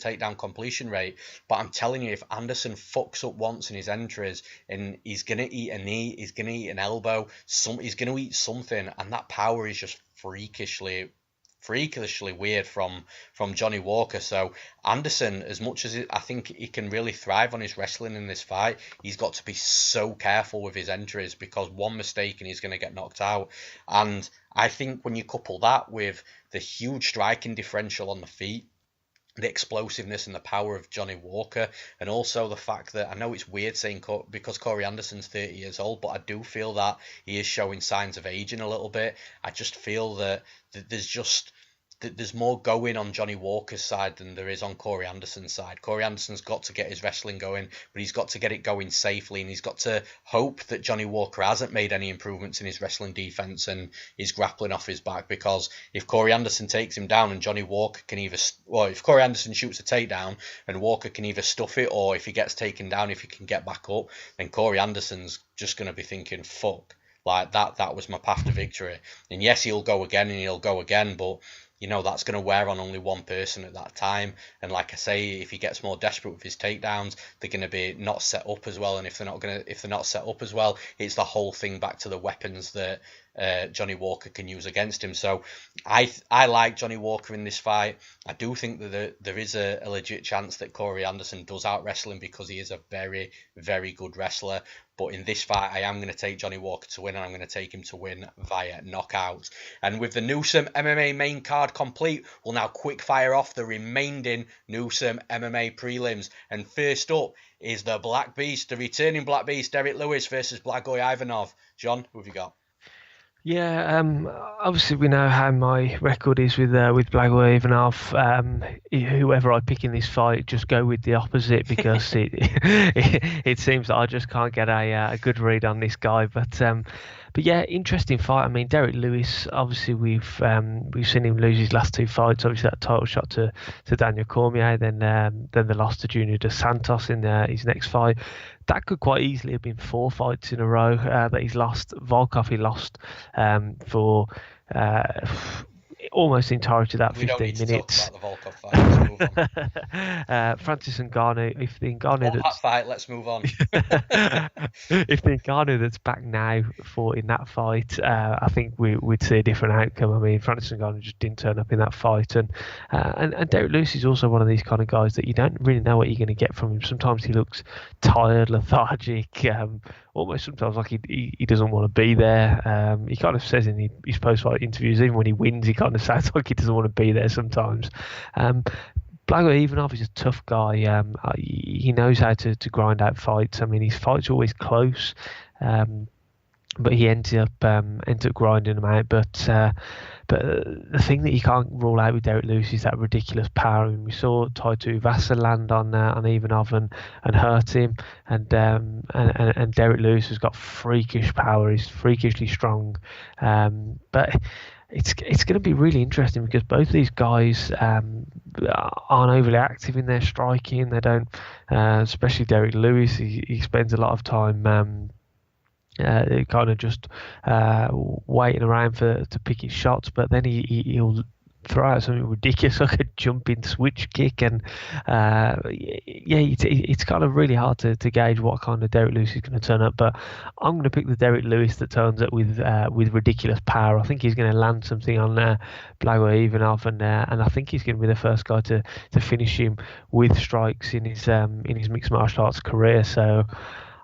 takedown completion rate, but I'm telling you, if Anderson fucks up once in his entries, and he's going to eat a knee, he's going to eat an elbow, he's going to eat something, and that power is just freakishly freakishly weird from Johnny Walker. So Anderson, as much as I think he can really thrive on his wrestling in this fight, he's got to be so careful with his entries, because one mistake and he's going to get knocked out. And I think when you couple that with the huge striking differential on the feet, the explosiveness and the power of Johnny Walker, and also the fact that, I know it's weird saying because Corey Anderson's 30 years old, but I do feel that he is showing signs of aging a little bit. I just feel that there's more going on Johnny Walker's side than there is on Corey Anderson's side. Corey Anderson's got to get his wrestling going, but he's got to get it going safely, and he's got to hope that Johnny Walker hasn't made any improvements in his wrestling defense and is grappling off his back, because if Corey Anderson takes him down and Johnny Walker can if Corey Anderson shoots a takedown and Walker can either stuff it, or if he gets taken down, if he can get back up, then Corey Anderson's just going to be thinking, fuck, like that was my path to victory. And yes, he'll go again, but that's going to wear on only one person at that time. And like I say, if he gets more desperate with his takedowns, they're going to be not set up as well. And if they're not set up as well, it's the whole thing back to the weapons that Johnny Walker can use against him. So I like Johnny Walker in this fight. I do think that there is a legit chance that Corey Anderson does out wrestle him, because he is a very, very good wrestler. But in this fight, I am going to take Johnny Walker to win, and I'm going to take him to win via knockout. And with the Newsome MMA main card complete, we'll now quick fire off the remaining Newsome MMA prelims. And first up is the Black Beast, the returning Black Beast, Derrick Lewis versus Blagoy Ivanov. John, who have you got? Yeah, obviously we know how my record is with Blagoy Ivanov. Whoever I pick in this fight, just go with the opposite, because it seems that I just can't get a good read on this guy. But yeah, interesting fight. I mean, Derrick Lewis, obviously we've seen him lose his last two fights. Obviously that title shot to Daniel Cormier, then the loss to Junior Dos Santos in his next fight. That could quite easily have been 4 fights in a row that he's lost. Volkov he lost for almost the entirety of that 15 minutes. We don't need to talk about the Volkov fight. Let's move on. Francis Ngannou, if the Ngannou that fight, let's move on. If the Ngannou that's back now fought in that fight, I think we'd see a different outcome. I mean, Francis Ngannou just didn't turn up in that fight, and Derrick Lewis is also one of these kind of guys that you don't really know what you're going to get from him. Sometimes he looks tired, lethargic, almost sometimes like he doesn't want to be there. He kind of says in his post-fight interviews, even when he wins, he kind of sounds like he doesn't want to be there sometimes. Blagoy Ivanov is a tough guy. He knows how to grind out fights. I mean, his fights are always close, but he ends up grinding them out. But the thing that you can't rule out with Derrick Lewis is that ridiculous power. I mean, we saw Tai Tuivasa land on Ivanov and hurt him, and Derrick Lewis has got freakish power. He's freakishly strong, but it's going to be really interesting, because both of these guys aren't overly active in their striking. They don't, especially Derrick Lewis. He spends a lot of time kind of just waiting around to pick his shots, but then he'll throw out something ridiculous like a jumping switch kick, and it's kind of really hard to gauge what kind of Derrick Lewis is going to turn up. But I'm going to pick the Derrick Lewis that turns up with ridiculous power. I think he's going to land something on Blagoy Ivanov, and I think he's going to be the first guy to finish him with strikes in his mixed martial arts career. So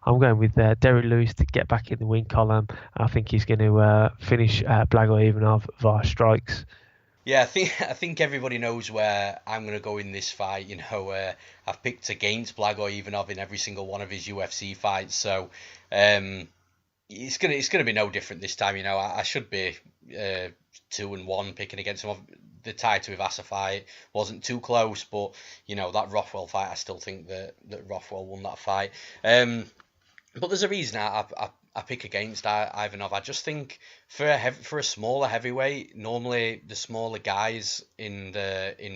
I'm going with Derrick Lewis to get back in the win column. I think he's going to finish Blagoy Ivanov via strikes. Yeah, I think everybody knows where I'm going to go in this fight. I've picked against Blagoy Ivanov in every single one of his UFC fights, so it's gonna be no different this time. I should be 2-1 picking against him. The Tai Tuivasa fight wasn't too close, but that Rothwell fight, I still think that Rothwell won that fight. But there's a reason I pick against Ivanov. I just think for a smaller heavyweight, normally the smaller guys in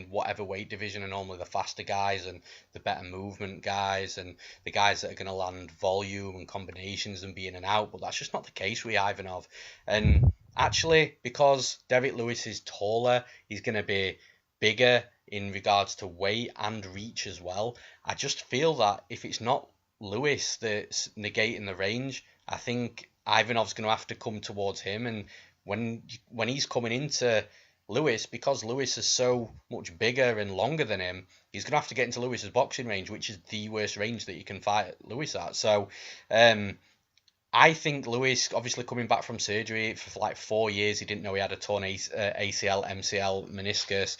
whatever weight division are normally the faster guys and the better movement guys and the guys that are going to land volume and combinations and be in and out. But that's just not the case with Ivanov. And actually, because Derrick Lewis is taller, he's going to be bigger in regards to weight and reach as well. I just feel that if it's not Lewis that's negating the range, I think Ivanov's going to have to come towards him, and when he's coming into Lewis, because Lewis is so much bigger and longer than him, he's going to have to get into Lewis's boxing range, which is the worst range that you can fight Lewis at. So I think Lewis, obviously coming back from surgery for like 4 years, he didn't know he had a torn ACL, MCL, meniscus.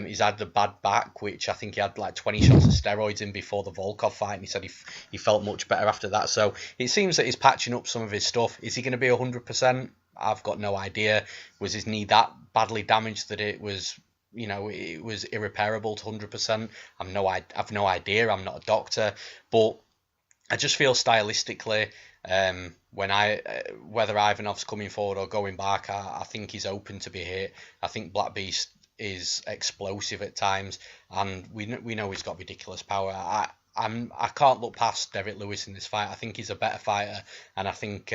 He's had the bad back, which I think he had like 20 shots of steroids in before the Volkov fight, and he said he felt much better after that. So it seems that he's patching up some of his stuff. Is he going to be 100%? I've got no idea. Was his knee that badly damaged that it was, it was irreparable to 100%? I've no idea. I'm not a doctor, but I just feel stylistically, whether Ivanov's coming forward or going back, I think he's open to be hit. I think Black Beast is explosive at times, and we know he's got ridiculous power. I can't look past Derrick Lewis in this fight. I think he's a better fighter, and I think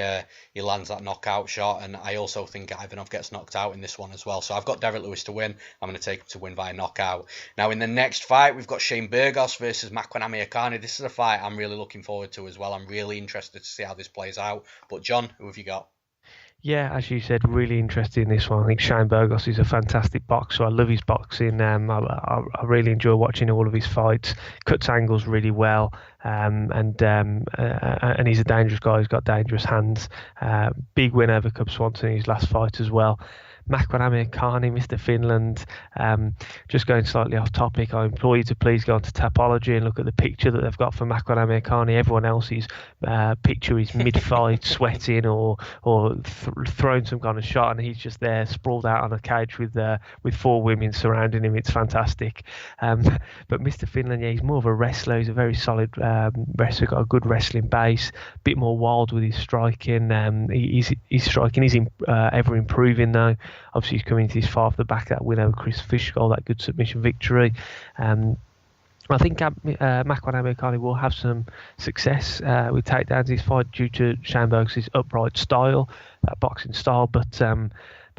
he lands that knockout shot, and I also think Ivanov gets knocked out in this one as well. So I've got Derrick Lewis to win. I'm going to take him to win via knockout. Now in the next fight, we've got Shane Burgos versus Makwan Amirkhani. This is a fight I'm really looking forward to as well. I'm really interested to see how this plays out. But John, who have you got? Yeah, as you said, really interested in this one. I think Shane Burgos is a fantastic boxer. I love his boxing. I really enjoy watching all of his fights. Cuts angles really well, and he's a dangerous guy. He's got dangerous hands. Big win over Cub Swanson in his last fight as well. Makwan Amirkhani, Mr. Finland. Just going slightly off topic, I implore you to please go onto Tapology and look at the picture that they've got for Makwan Amirkhani. Everyone else's picture is mid-fight, sweating or throwing some kind of shot, and he's just there sprawled out on a couch with 4 women surrounding him. It's fantastic. But Mr. Finland, yeah, he's more of a wrestler. He's a very solid wrestler, got a good wrestling base, a bit more wild with his striking. His striking is ever improving though. Obviously, he's coming into his fight off the back of that win over Chris Fishgold, that good submission victory. I think Makwan Amirkhani will have some success with takedowns in his fight due to Shane Burgos' upright style, that boxing style. But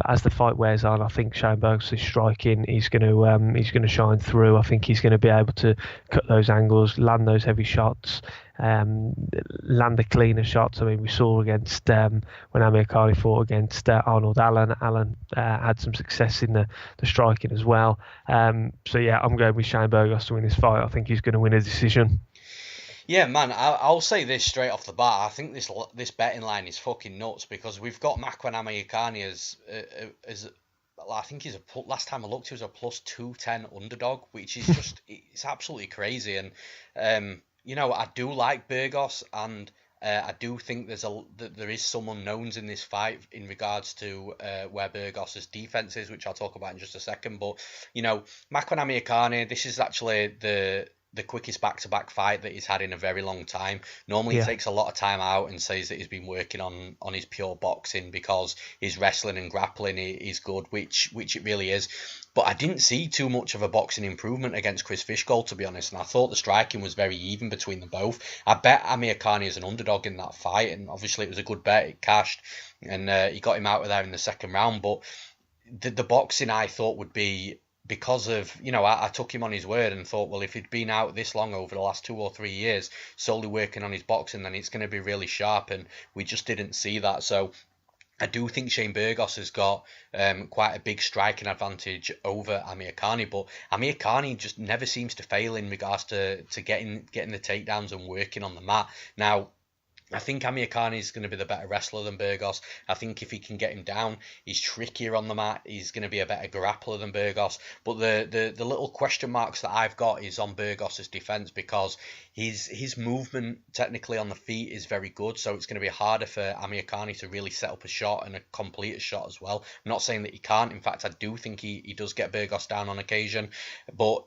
as the fight wears on, I think Shane Burgos' striking is going to shine through. I think he's going to be able to cut those angles, land those heavy shots, land the cleaner shots. I mean, we saw against when Amirkhani fought against Arnold Allen. Allen had some success in the striking as well. So yeah, I'm going with Shane Burgos to win this fight. I think he's going to win a decision. Yeah, man, I'll say this straight off the bat. I think this betting line is fucking nuts because we've got Makwan Amirkhani as I think last time I looked, he was a plus 210 underdog, which is just it's absolutely crazy. And I do like Burgos, and I do think there is some unknowns in this fight in regards to where Burgos' defense is, which I'll talk about in just a second. But Makwan Amirkhani, this is actually the quickest back-to-back fight that he's had in a very long time. Normally he takes a lot of time out and says that he's been working on his pure boxing because his wrestling and grappling is good, which it really is. But I didn't see too much of a boxing improvement against Chris Fishgold, to be honest, and I thought the striking was very even between them both. I bet Amirkhani is an underdog in that fight, and obviously it was a good bet. It cashed, and he got him out of there in the second round. But the boxing I thought would be, because of, I took him on his word and thought, well, if he'd been out this long over the last 2 or 3 years, solely working on his boxing, then it's going to be really sharp, and we just didn't see that. So I do think Shane Burgos has got quite a big striking advantage over Amirkhani, but Amirkhani just never seems to fail in regards to getting the takedowns and working on the mat. Now, I think Amirkhani is going to be the better wrestler than Burgos. I think if he can get him down, he's trickier on the mat. He's going to be a better grappler than Burgos. But the little question marks that I've got is on Burgos' defense, because his movement technically on the feet is very good. So it's going to be harder for Amirkhani to really set up a shot and complete a shot as well. I'm not saying that he can't. In fact, I do think he does get Burgos down on occasion. But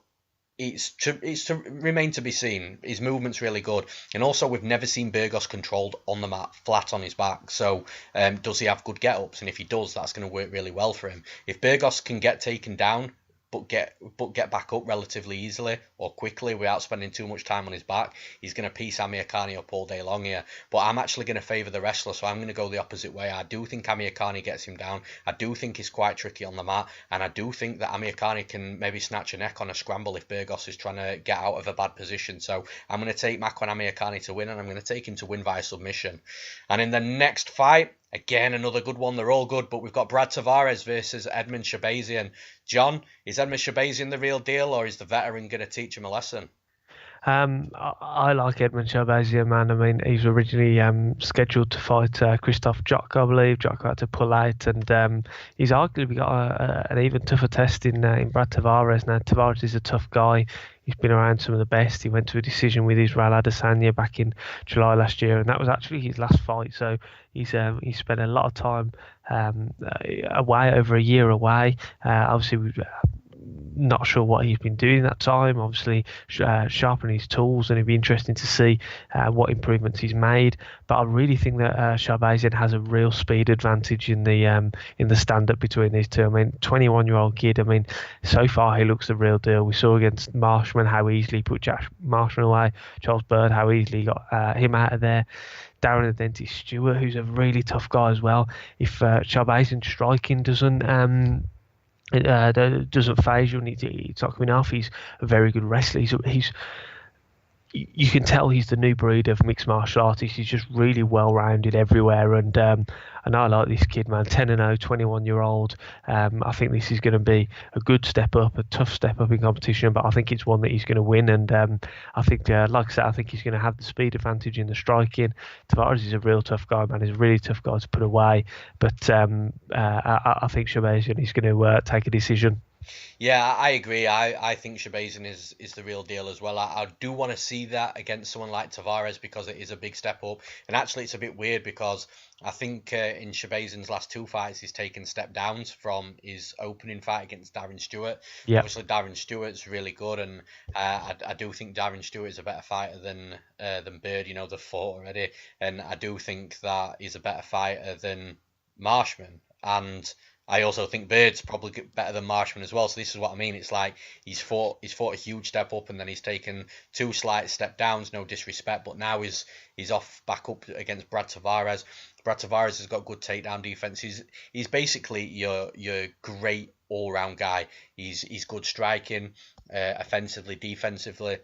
it's to remain to be seen. His movement's really good, and also we've never seen Burgos controlled on the mat, flat on his back. So does he have good get-ups? And if he does, that's going to work really well for him. If Burgos can get taken down but get back up relatively easily or quickly without spending too much time on his back, he's going to piece Amirkhani up all day long here. But I'm actually going to favour the wrestler, so I'm going to go the opposite way. I do think Amirkhani gets him down. I do think he's quite tricky on the mat, and I do think that Amirkhani can maybe snatch a neck on a scramble if Burgos is trying to get out of a bad position. So I'm going to take Makwan Amirkhani to win, and I'm going to take him to win via submission. And in the next fight, Again, another good one. They're all good, but we've got Brad Tavares versus Edmen Shahbazyan. John, is Edmen Shahbazyan the real deal, or is the veteran going to teach him a lesson? I like Edmen Shahbazyan, man. I mean, he's originally scheduled to fight Christoph Jotko, I believe. Jotko had to pull out, and he's arguably got an even tougher test in Brad Tavares. Now, Tavares is a tough guy. He's been around some of the best. He went to a decision with Israel Adesanya back in July last year, and that was actually his last fight. So he's spent a lot of time away, over a year away. Obviously, not sure what he's been doing that time. Obviously, sharpening his tools, and it'd be interesting to see what improvements he's made. But I really think that Shahbazyan has a real speed advantage in the stand-up between these two. I mean, 21-year-old kid. I mean, so far he looks the real deal. We saw against Marshman how easily he put Jack Marshman away. Charles Bird, how easily he got him out of there. Darren the Dentist Stewart, who's a really tough guy as well. If Shahbazyan's striking doesn't phase you and he's not coming off, he's a very good wrestler. You can tell he's the new breed of mixed martial artists. He's just really well-rounded everywhere, and I like this kid, man. 10-0, 21-year-old. I think this is going to be a good step up, a tough step up in competition, but I think it's one that he's going to win. And I think, like I said, I think he's going to have the speed advantage in the striking. Tavares is a real tough guy, man. He's a really tough guy to put away. But I think Shahbazyan is going to take a decision. Yeah, I agree. I think Shahbazyan is the real deal as well. I do want to see that against someone like Tavares because it is a big step up. And actually, it's a bit weird because I think in Shahbazyan's last two fights, he's taken step downs from his opening fight against Darren Stewart. Yeah. Obviously, Darren Stewart's really good, and I do think Darren Stewart is a better fighter than Bird. You know, they've fought already, and I do think that he's a better fighter than Marshman. And I also think Bird's probably better than Marshman as well. So this is what I mean. It's like he's fought a huge step up, and then he's taken two slight step downs. No disrespect, but now he's off back up against Brad Tavares. Brad Tavares has got good takedown defense. He's basically your great all round guy. He's good striking, offensively, defensively.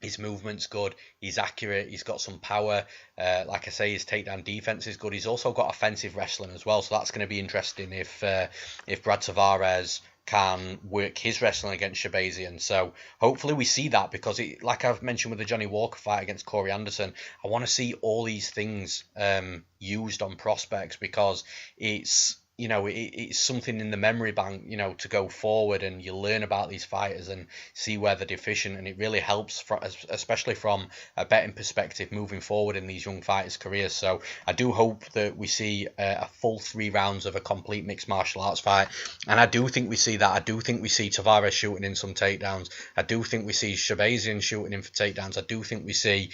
His movement's good. He's accurate. He's got some power. Like I say, his takedown defense is good. He's also got offensive wrestling as well. So that's going to be interesting if Brad Tavares can work his wrestling against Shahbazyan. So hopefully we see that because, like I've mentioned with the Johnny Walker fight against Corey Anderson, I want to see all these things used on prospects because it's something in the memory bank, to go forward, and you learn about these fighters and see where they're deficient, and it really helps, especially from a betting perspective, moving forward in these young fighters' careers. So I do hope that we see a full 3 rounds of a complete mixed martial arts fight, and I do think we see that. I do think we see Tavares shooting in some takedowns. I do think we see Shahbazyan shooting in for takedowns. I do think we see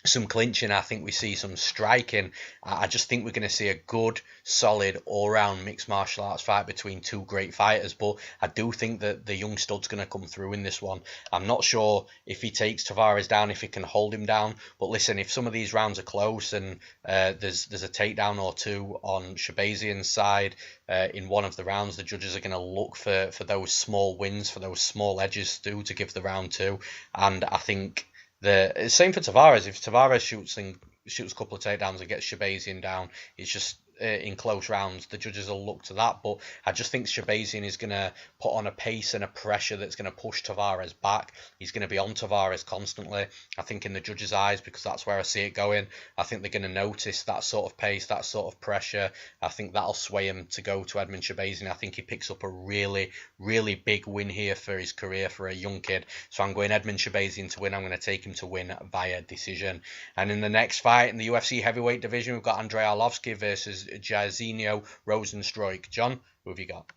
some clinching. I think we see some striking. I just think we're going to see a good, solid, all-round mixed martial arts fight between two great fighters. But I do think that the young stud's going to come through in this one. I'm not sure if he takes Tavares down, if he can hold him down. But listen, if some of these rounds are close and there's a takedown or two on Shahbazyan's side in one of the rounds, the judges are going to look for those small wins, for those small edges to give the round to. And I think the same for Tavares. If Tavares shoots a couple of takedowns and gets Shahbazyan down, it's just in close rounds, the judges will look to that. But I just think Shahbazyan is going to put on a pace and a pressure that's going to push Tavares back. He's going to be on Tavares constantly, I think, in the judges' eyes, because that's where I see it going. I think they're going to notice that sort of pace, that sort of pressure. I think that'll sway him to go to Edmen Shahbazyan. I think he picks up a really, really big win here for his career for a young kid. So I'm going Edmen Shahbazyan to win. I'm going to take him to win via decision. And in the next fight in the UFC heavyweight division, we've got Andrei Arlovski versus Jairzinho Rozenstruik. John, who have you got?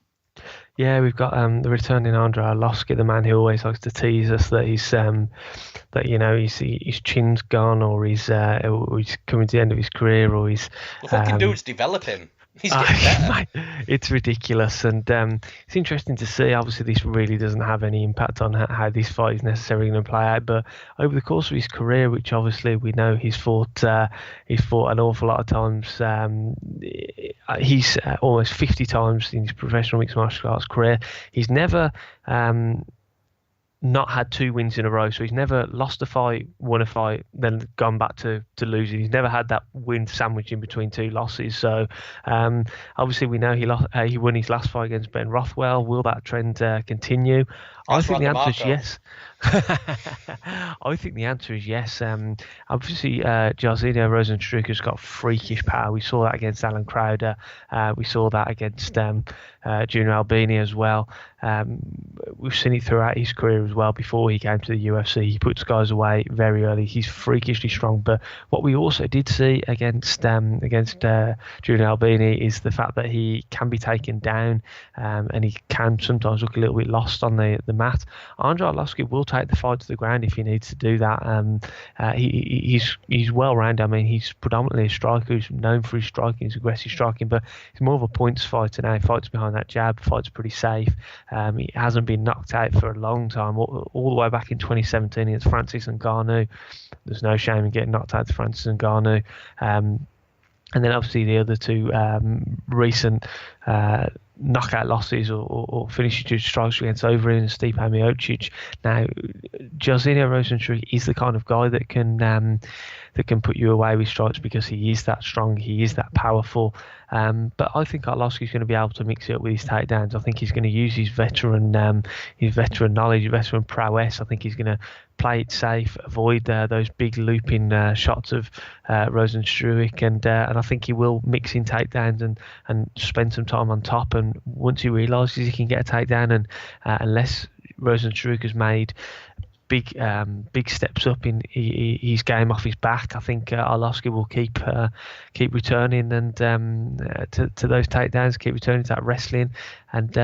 Yeah, we've got the returning Andrei Arlovski, the man who always likes to tease us that he's his chin's gone, or he's coming to the end of his career, or he's the fucking dude's developing. He's getting better. It's ridiculous, and it's interesting to see. Obviously, this really doesn't have any impact on how this fight is necessarily going to play out. But over the course of his career, which obviously we know he's fought an awful lot of times. He's almost 50 times in his professional mixed martial arts career. He's never not had 2 wins in a row, so he's never lost a fight, won a fight, then gone back to losing. He's never had that win sandwich in between 2 losses. So obviously we know he won his last fight against Ben Rothwell. Will that trend continue? I think the answer is yes. I think the answer is yes. Obviously, Jairzinho Rozenstruik has got freakish power. We saw that against Alan Crowder. We saw that against Junior Albini as well. We've seen it throughout his career as well. Before he came to the UFC, he puts guys away very early. He's freakishly strong. But what we also did see against Junior Albini is the fact that he can be taken down, and he can sometimes look a little bit lost on the mat. Andrei Arlovski will take the fight to the ground if he needs to do that. He's well rounded. I mean, he's predominantly a striker who's known for his striking, his aggressive striking, but he's more of a points fighter now. He fights behind that jab, fights pretty safe. He hasn't been knocked out for a long time, all the way back in 2017 against Francis Ngannou. There's no shame in getting knocked out to Francis Ngannou. And then obviously the other 2 recent knockout losses or finishes due to strikes against Overeem and Stipe Miocic. Now, Jairzinho Rozenstruik is the kind of guy that can put you away with strikes because he is that strong, he is that powerful. But I think Arlovski's going to be able to mix it up with his takedowns. I think he's going to use his veteran knowledge, his veteran prowess. I think he's going to play it safe, avoid those big looping shots of Rozenstruik, and I think he will mix in takedowns and spend some time on top. And once he realises he can get a takedown, and unless Rozenstruik has made big steps up in his game off his back, I think Arlovski will keep returning and to those takedowns, keep returning to that wrestling, and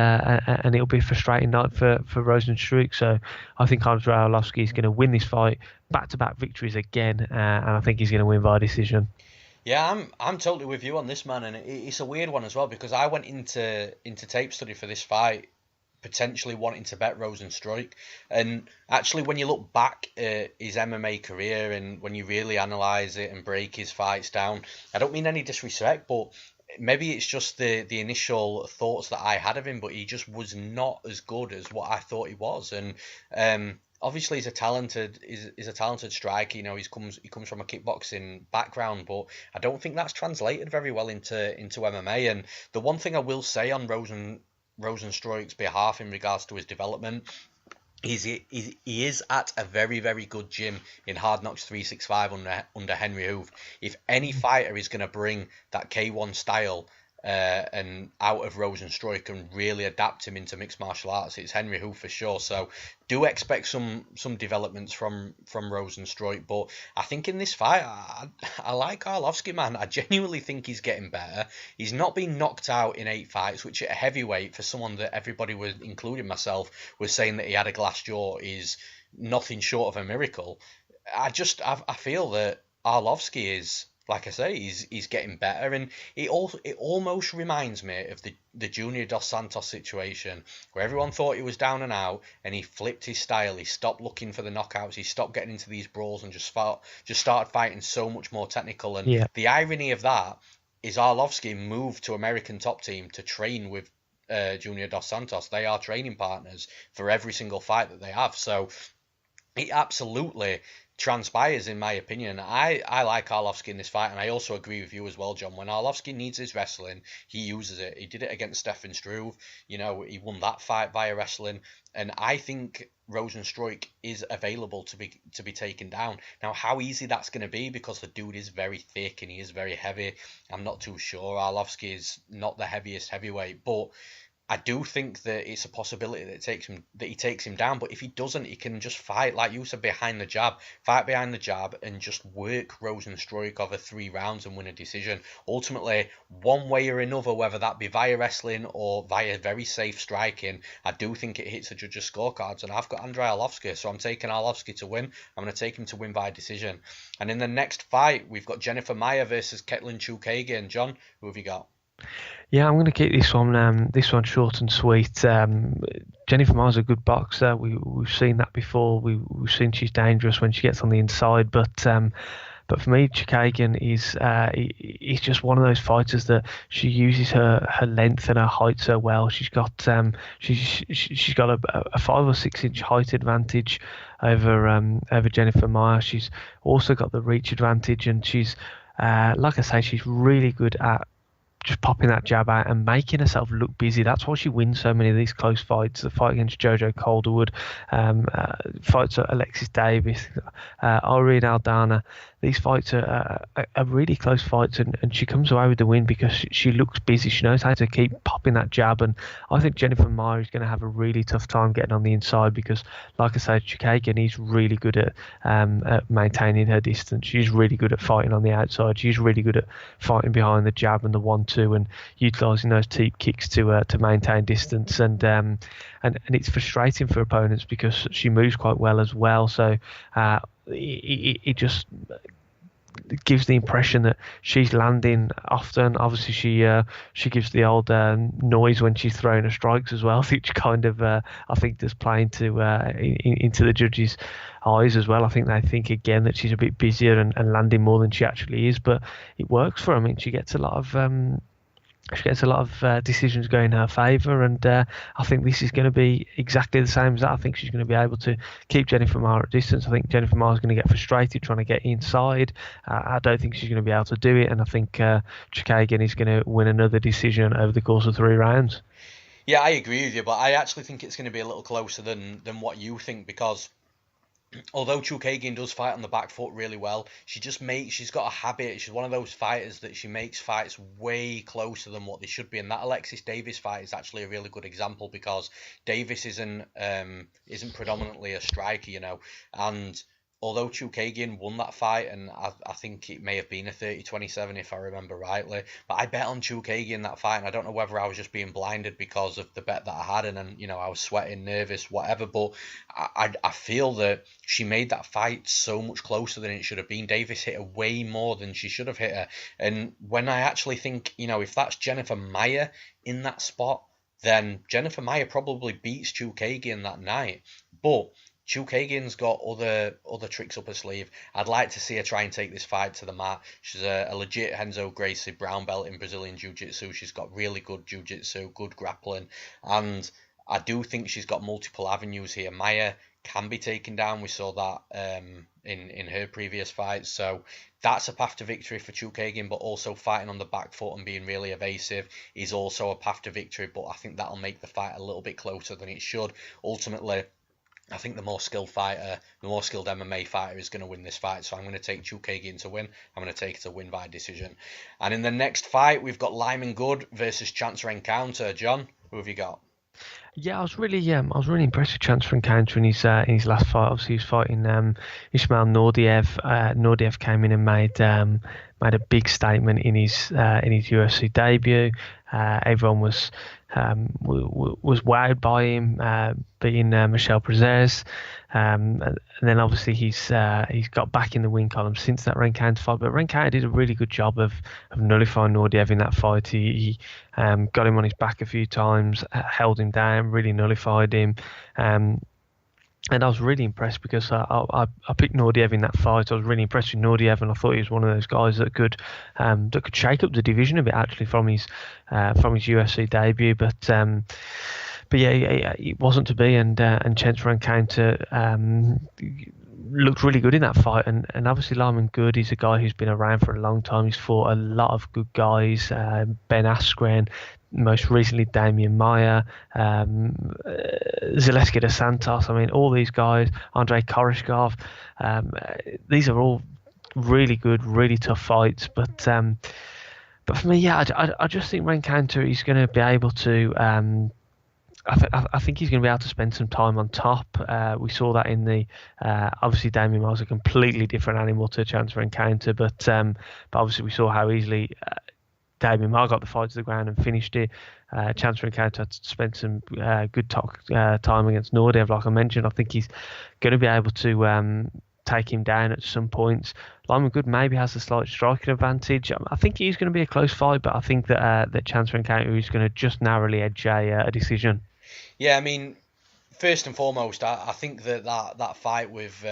it'll be a frustrating night for Rozenstruik. So I think Andrei Arlovski is going to win this fight, back-to-back victories again, and I think he's going to win by decision. Yeah, I'm totally with you on this, man, and it's a weird one as well because I went into tape study for this fight potentially wanting to bet Rozenstruik, and actually when you look back at his MMA career and when you really analyse it and break his fights down, I don't mean any disrespect, but maybe it's just the initial thoughts that I had of him, but he just was not as good as what I thought he was. And obviously he's a talented striker. You know, he comes from a kickboxing background, but I don't think that's translated very well into MMA. And the one thing I will say on Rozenstruik's behalf in regards to his development is he is at a very, very good gym in Hard Knocks 365 under Henry Hooft. If any fighter is going to bring that K1 style and out of Rozenstruik and really adapt him into mixed martial arts, it's Henry Hooft for sure. So do expect some developments from Rozenstruik, but I think in this fight I like Arlovski, man. I genuinely think he's getting better. He's not been knocked out in 8 fights, which at heavyweight, for someone that everybody was, including myself, was saying that he had a glass jaw, is nothing short of a miracle. I feel that Arlovski is, like I say, he's getting better, and it almost reminds me of the Junior Dos Santos situation, where everyone thought he was down and out, and he flipped his style. He stopped looking for the knockouts. He stopped getting into these brawls and just started fighting so much more technical. And the irony of that is Arlovski moved to American Top Team to train with Junior Dos Santos. They are training partners for every single fight that they have. So it absolutely transpires, in my opinion. I like Arlovski in this fight, and I also agree with you as well, John. When Arlovski needs his wrestling, he uses it. He did it against Stefan Struve. You know, he won that fight via wrestling, and I think Rozenstruik is available to be taken down. Now, how easy that's going to be, because the dude is very thick and he is very heavy, I'm not too sure. Arlovski is not the heaviest heavyweight, but I do think that it's a possibility that he takes him down. But if he doesn't, he can just fight, like you said, behind the jab, and just work Rozenstruik over 3 rounds and win a decision. Ultimately, one way or another, whether that be via wrestling or via very safe striking, I do think it hits the judges' scorecards. And I've got Andrei Arlovski, so I'm taking Arlovski to win. I'm going to take him to win by decision. And in the next fight, we've got Jennifer Maia versus Katlyn Chookagian. John, who have you got? Yeah, I'm going to keep this one short and sweet. Jennifer Maia's a good boxer. We've seen that before. We've seen she's dangerous when she gets on the inside, but But for me, Chookagian is just one of those fighters that she uses her length and her height so well. She's got she's got a 5 or 6 inch height advantage over Jennifer Maia. She's also got the reach advantage, and she's like I say, she's really good at just popping that jab out and making herself look busy. That's why she wins so many of these close fights. The fight against Jojo Calderwood, fights at Alexis Davis, Irene Aldana. These fights are really close fights, and she comes away with the win because she looks busy. She knows how to keep popping that jab, and I think Jennifer Maia is going to have a really tough time getting on the inside because, like I said, Chookagian is really good at maintaining her distance. She's really good at fighting on the outside. She's really good at fighting behind the jab and the 1-2 and utilising those teep kicks to maintain distance. And it's frustrating for opponents because she moves quite well as well. So it just gives the impression that she's landing often. Obviously, she gives the old noise when she's throwing her strikes as well, which kind of I think does play into the judges' eyes as well. I think they think again that she's a bit busier and landing more than she actually is, but it works for her. I mean, she gets a lot of decisions going in her favour, and I think this is going to be exactly the same as that. I think she's going to be able to keep Jennifer Maia at distance. I think Jennifer Maia is going to get frustrated trying to get inside. I don't think she's going to be able to do it, and I think Chookagian is going to win another decision over the course of 3 rounds. Yeah, I agree with you, but I actually think it's going to be a little closer than what you think, because although Chookagian does fight on the back foot really well, she's got a habit. She's one of those fighters that she makes fights way closer than what they should be. And that Alexis Davis fight is actually a really good example, because Davis isn't predominantly a striker, and although Chookagian won that fight, and I think it may have been a 30-27 if I remember rightly, but I bet on Chookagian that fight, and I don't know whether I was just being blinded because of the bet that I had, and then, I was sweating, nervous, whatever, but I feel that she made that fight so much closer than it should have been. Davis hit her way more than she should have hit her, and when I actually think, if that's Jennifer Maia in that spot, then Jennifer Maia probably beats Chookagian that night, but Chookagian's got other tricks up her sleeve. I'd like to see her try and take this fight to the mat. She's a legit Renzo Gracie brown belt in Brazilian Jiu-Jitsu. She's got really good Jiu-Jitsu, good grappling, and I do think she's got multiple avenues here. Maia can be taken down. We saw that in her previous fights. So that's a path to victory for Chookagian, but also fighting on the back foot and being really evasive is also a path to victory, but I think that'll make the fight a little bit closer than it should. Ultimately, I think the more skilled MMA fighter is going to win this fight. So I'm going to take Chookagian to win. I'm going to take it to win by decision. And in the next fight, we've got Lyman Good versus Chance Rencountre. John, who have you got? Yeah, I was really impressed with Chance Rencountre in his last fight. Obviously, he was fighting Ismail Nordiev. Nordiev came in and made a big statement in his UFC debut. Everyone was wowed by him beating Michel Prezes, and then obviously he's got back in the win column since that Rencountre fight. But Rencountre did a really good job of nullifying Nordiev in that fight. He got him on his back a few times, held him down, really nullified him. And I was really impressed because I picked Nordiev in that fight. I was really impressed with Nordiev, and I thought he was one of those guys that could shake up the division a bit actually from his UFC debut. But yeah, it wasn't to be, and Chance Rencountre looked really good in that fight, and obviously Lyman Good is a guy who's been around for a long time. He's fought a lot of good guys, Ben Askren, most recently Damian Maia, Zaleski dos Santos. I mean, all these guys, Andrei Koreshkov, these are all really good, really tough fights. But for me, yeah, I just think Rencountre is going to be able to. I think he's going to be able to spend some time on top. We saw that in the obviously Damian Maia's a completely different animal to Chance Rencountre, but obviously we saw how easily Damian Maia got the fight to the ground and finished it. Chance Rencountre had to spend some good time against Nordiev, like I mentioned. I think he's going to be able to take him down at some points. Lyman Good maybe has a slight striking advantage. I think he's going to be a close fight, but I think that Chance Rencountre is going to just narrowly edge a decision. Yeah, I mean, first and foremost, I think that fight with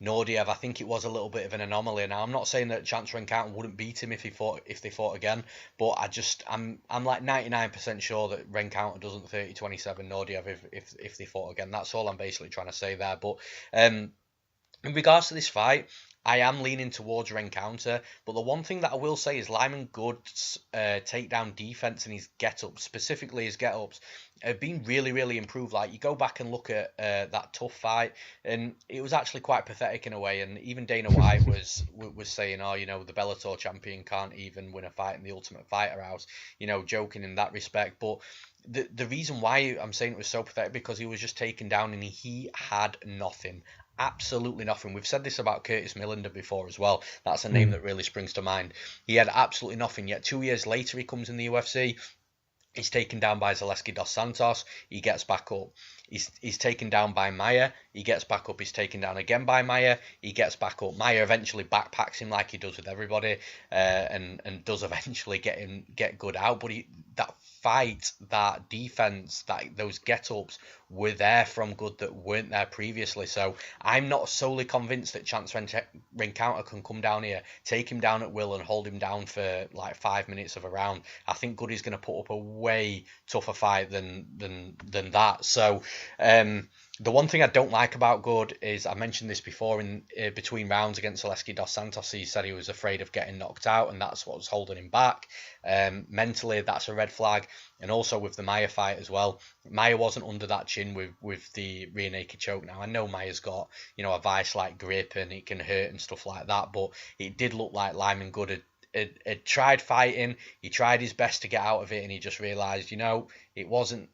Nordiev, I think it was a little bit of an anomaly. Now, I'm not saying that Chance Rencountre wouldn't beat him if they fought again, but I'm like 99% sure that Rencountre doesn't 30-27 Nordiev if they fought again. That's all I'm basically trying to say there. But in regards to this fight, I am leaning towards Rencountre, but the one thing that I will say is Lyman Good's takedown defense and his get-ups, specifically his get-ups, have been really, really improved. Like, you go back and look at that tough fight, and it was actually quite pathetic in a way, and even Dana White was saying, oh, the Bellator champion can't even win a fight in the Ultimate Fighter House, joking in that respect, but the reason why I'm saying it was so pathetic, because he was just taken down and he had nothing. Absolutely nothing. We've said this about Curtis Millender before as well. That's a name that really springs to mind. He had absolutely nothing, yet 2 years later he comes in the UFC. He's taken down by Gillespie dos Santos. He gets back up. He's taken down by Maia. He gets back up. He's taken down again by Maia. He gets back up. Maia eventually backpacks him like he does with everybody, and does eventually get good out. But that fight, that defense, those get-ups were there from Good that weren't there previously. So I'm not solely convinced that Chance Rencountre can come down here, take him down at will, and hold him down for like 5 minutes of a round. I think Good is going to put up a way tougher fight than that. So the one thing I don't like about Good is, I mentioned this before, in between rounds against Gillespie dos Santos, he said he was afraid of getting knocked out, and that's what was holding him back. Mentally, that's a red flag. And also with the Maia fight as well, Maia wasn't under that chin with the rear naked choke. Now, I know Maia's got, a vice-like grip and it can hurt and stuff like that, but it did look like Lyman Good had tried fighting. He tried his best to get out of it, and he just realised, he wasn't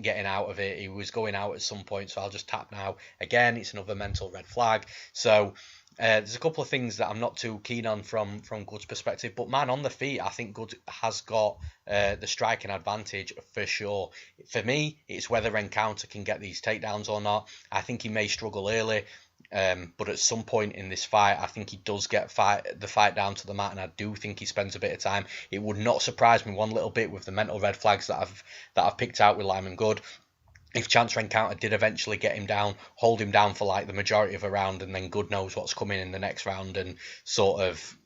getting out of it. He was going out at some point, so I'll just tap now. Again, it's another mental red flag. So there's a couple of things that I'm not too keen on from Good's perspective, but man, on the feet, I think Good has got the striking advantage for sure. For me, it's whether Rencountre can get these takedowns or not. I think he may struggle early, but at some point in this fight, I think he does get the fight down to the mat, and I do think he spends a bit of time. It would not surprise me one little bit with the mental red flags that I've picked out with Lyman Good, if Chance Rencountre did eventually get him down, hold him down for like the majority of a round, and then Good knows what's coming in the next round, and sort of,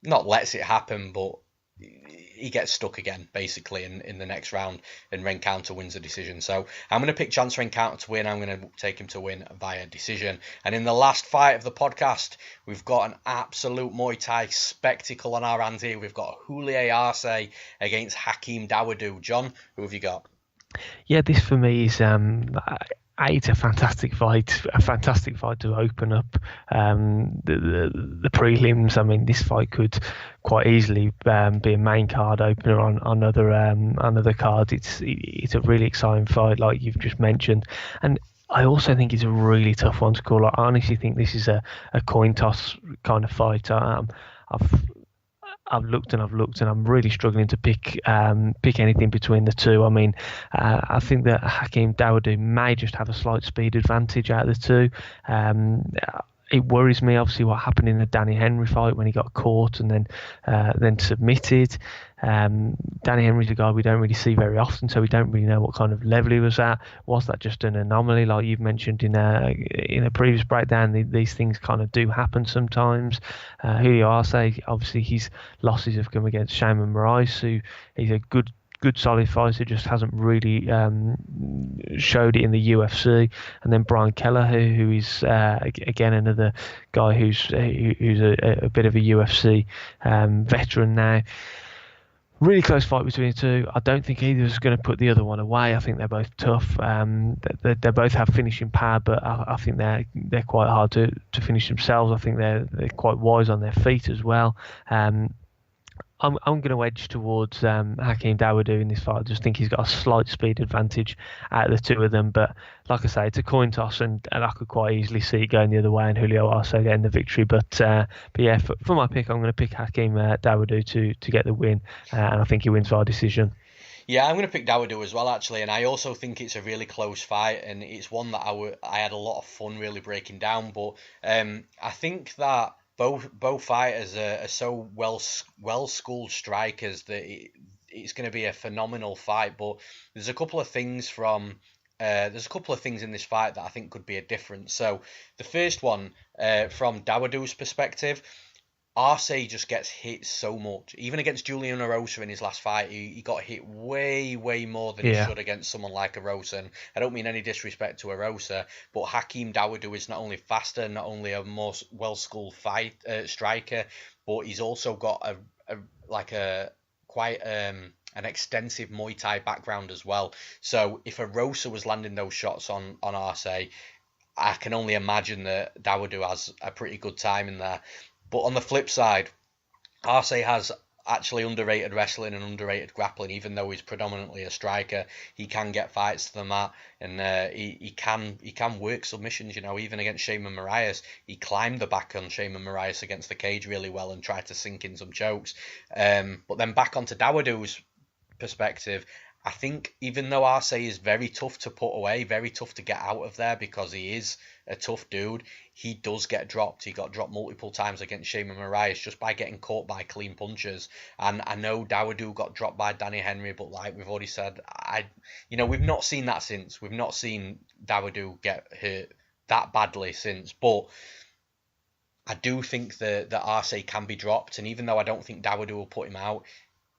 not lets it happen, but he gets stuck again, basically, in the next round, and Rencountre wins the decision. So I'm going to pick Chance Rencountre to win. I'm going to take him to win via decision. And in the last fight of the podcast, we've got an absolute Muay Thai spectacle on our hands here. We've got Julie Arce against Hakeem Dawodu. John, who have you got? Yeah, this for me is it's a fantastic fight to open up the prelims. I mean, this fight could quite easily be a main card opener on other cards. It's a really exciting fight, like you've just mentioned, and I also think it's a really tough one to call. I honestly think this is a coin toss kind of fight. I've looked and I'm really struggling to pick anything between the two. I mean, I think that Hakeem Dawodu may just have a slight speed advantage out of the two. It worries me, obviously, what happened in the Danny Henry fight when he got caught and then submitted. Danny Henry's a guy we don't really see very often, so we don't really know what kind of level he was at. Was that just an anomaly, like you've mentioned in a previous breakdown? These things kind of do happen sometimes. Julio Arce, obviously, his losses have come against Shayman Moraes, who is a good solid fighter, just hasn't really showed it in the UFC. And then Brian Keller, who is again another guy who's a bit of a UFC veteran now. Really close fight between the two. I don't think either is going to put the other one away. I think they're both tough. They both have finishing power, but I think they're quite hard to finish themselves. I think they're quite wise on their feet as well. I'm going to edge towards Hakeem Dawodu in this fight. I just think he's got a slight speed advantage out of the two of them. But like I say, it's a coin toss, and I could quite easily see it going the other way and Julio Arce getting the victory. But yeah, for my pick, I'm going to pick Hakeem Dawodu to get the win, and I think he wins by decision. Yeah, I'm going to pick Dawodu as well, actually, and I also think it's a really close fight, and it's one that I had a lot of fun really breaking down. But I think that both fighters are so well schooled strikers that it's going to be a phenomenal fight. But there's a couple of things from there's a couple of things in this fight that I think could be a difference. So the first one, from Dawodu's perspective, Arce just gets hit so much. Even against Julian Erosa in his last fight, he got hit way, way more than he should against someone like Erosa. And I don't mean any disrespect to Erosa, but Hakeem Dawodu is not only faster, not only a more well-schooled striker, but he's also got quite an extensive Muay Thai background as well. So if Erosa was landing those shots on Arce, I can only imagine that Dawodu has a pretty good time in there. But on the flip side, Arce has actually underrated wrestling and underrated grappling. Even though he's predominantly a striker, he can get fights to the mat, and he can work submissions. You know, even against Shaman Moraes, he climbed the back on Shaman Moraes against the cage really well and tried to sink in some chokes. But then back onto Dawodu's perspective, I think even though Arce is very tough to put away, very tough to get out of there because he is a tough dude, he does get dropped. He got dropped multiple times against Shaman Moraes just by getting caught by clean punches. And I know Dawodu got dropped by Danny Henry, but like we've already said, we've not seen that since. We've not seen Dawodu get hurt that badly since. But I do think that Arce can be dropped, and even though I don't think Dawodu will put him out,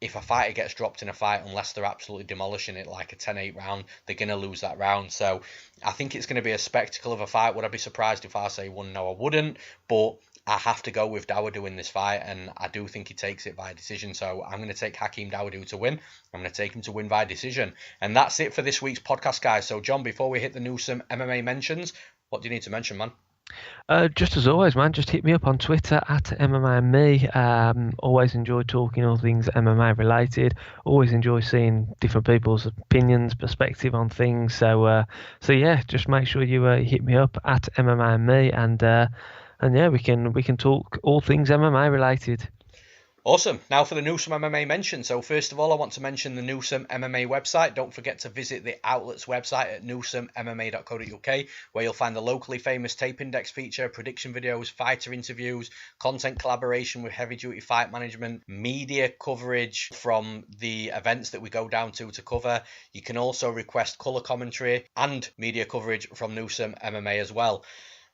if a fighter gets dropped in a fight, unless they're absolutely demolishing it like a 10-8 round, they're going to lose that round. So I think it's going to be a spectacle of a fight. Would I be surprised if Arce won? No, I wouldn't. But I have to go with Dawodu in this fight, and I do think he takes it by decision. So I'm going to take Hakeem Dawodu to win. I'm going to take him to win by decision. And that's it for this week's podcast, guys. So, John, before we hit the Newsome MMA mentions, what do you need to mention, man? Just as always, man, just hit me up on Twitter at MMA. Always enjoy talking all things MMA related. Always enjoy seeing different people's opinions, perspective on things. So yeah, just make sure you hit me up at MMA, and yeah, we can talk all things MMA related. Awesome. Now for the Newsome MMA mention. So first of all, I want to mention the Newsome MMA website. Don't forget to visit the outlet's website at newsomemma.co.uk, where you'll find the locally famous tape index feature, prediction videos, fighter interviews, content collaboration with heavy duty fight management, media coverage from the events that we go down to cover. You can also request colour commentary and media coverage from Newsome MMA as well.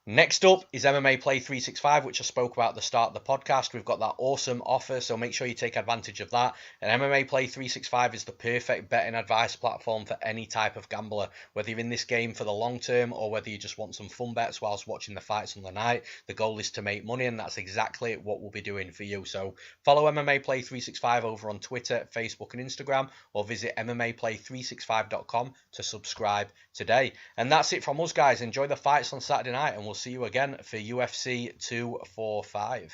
Next up is MMA Play 365, which I spoke about at the start of the podcast. We've got that awesome offer, so make sure you take advantage of that. And MMA Play 365 is the perfect betting advice platform for any type of gambler, whether you're in this game for the long term or whether you just want some fun bets whilst watching the fights on the night. The goal is to make money, and that's exactly what we'll be doing for you. So follow MMA Play 365 over on Twitter, Facebook and Instagram, or visit MMAplay365.com to subscribe today. And that's it from us, guys. Enjoy the fights on Saturday night, and we'll see you again for UFC 245.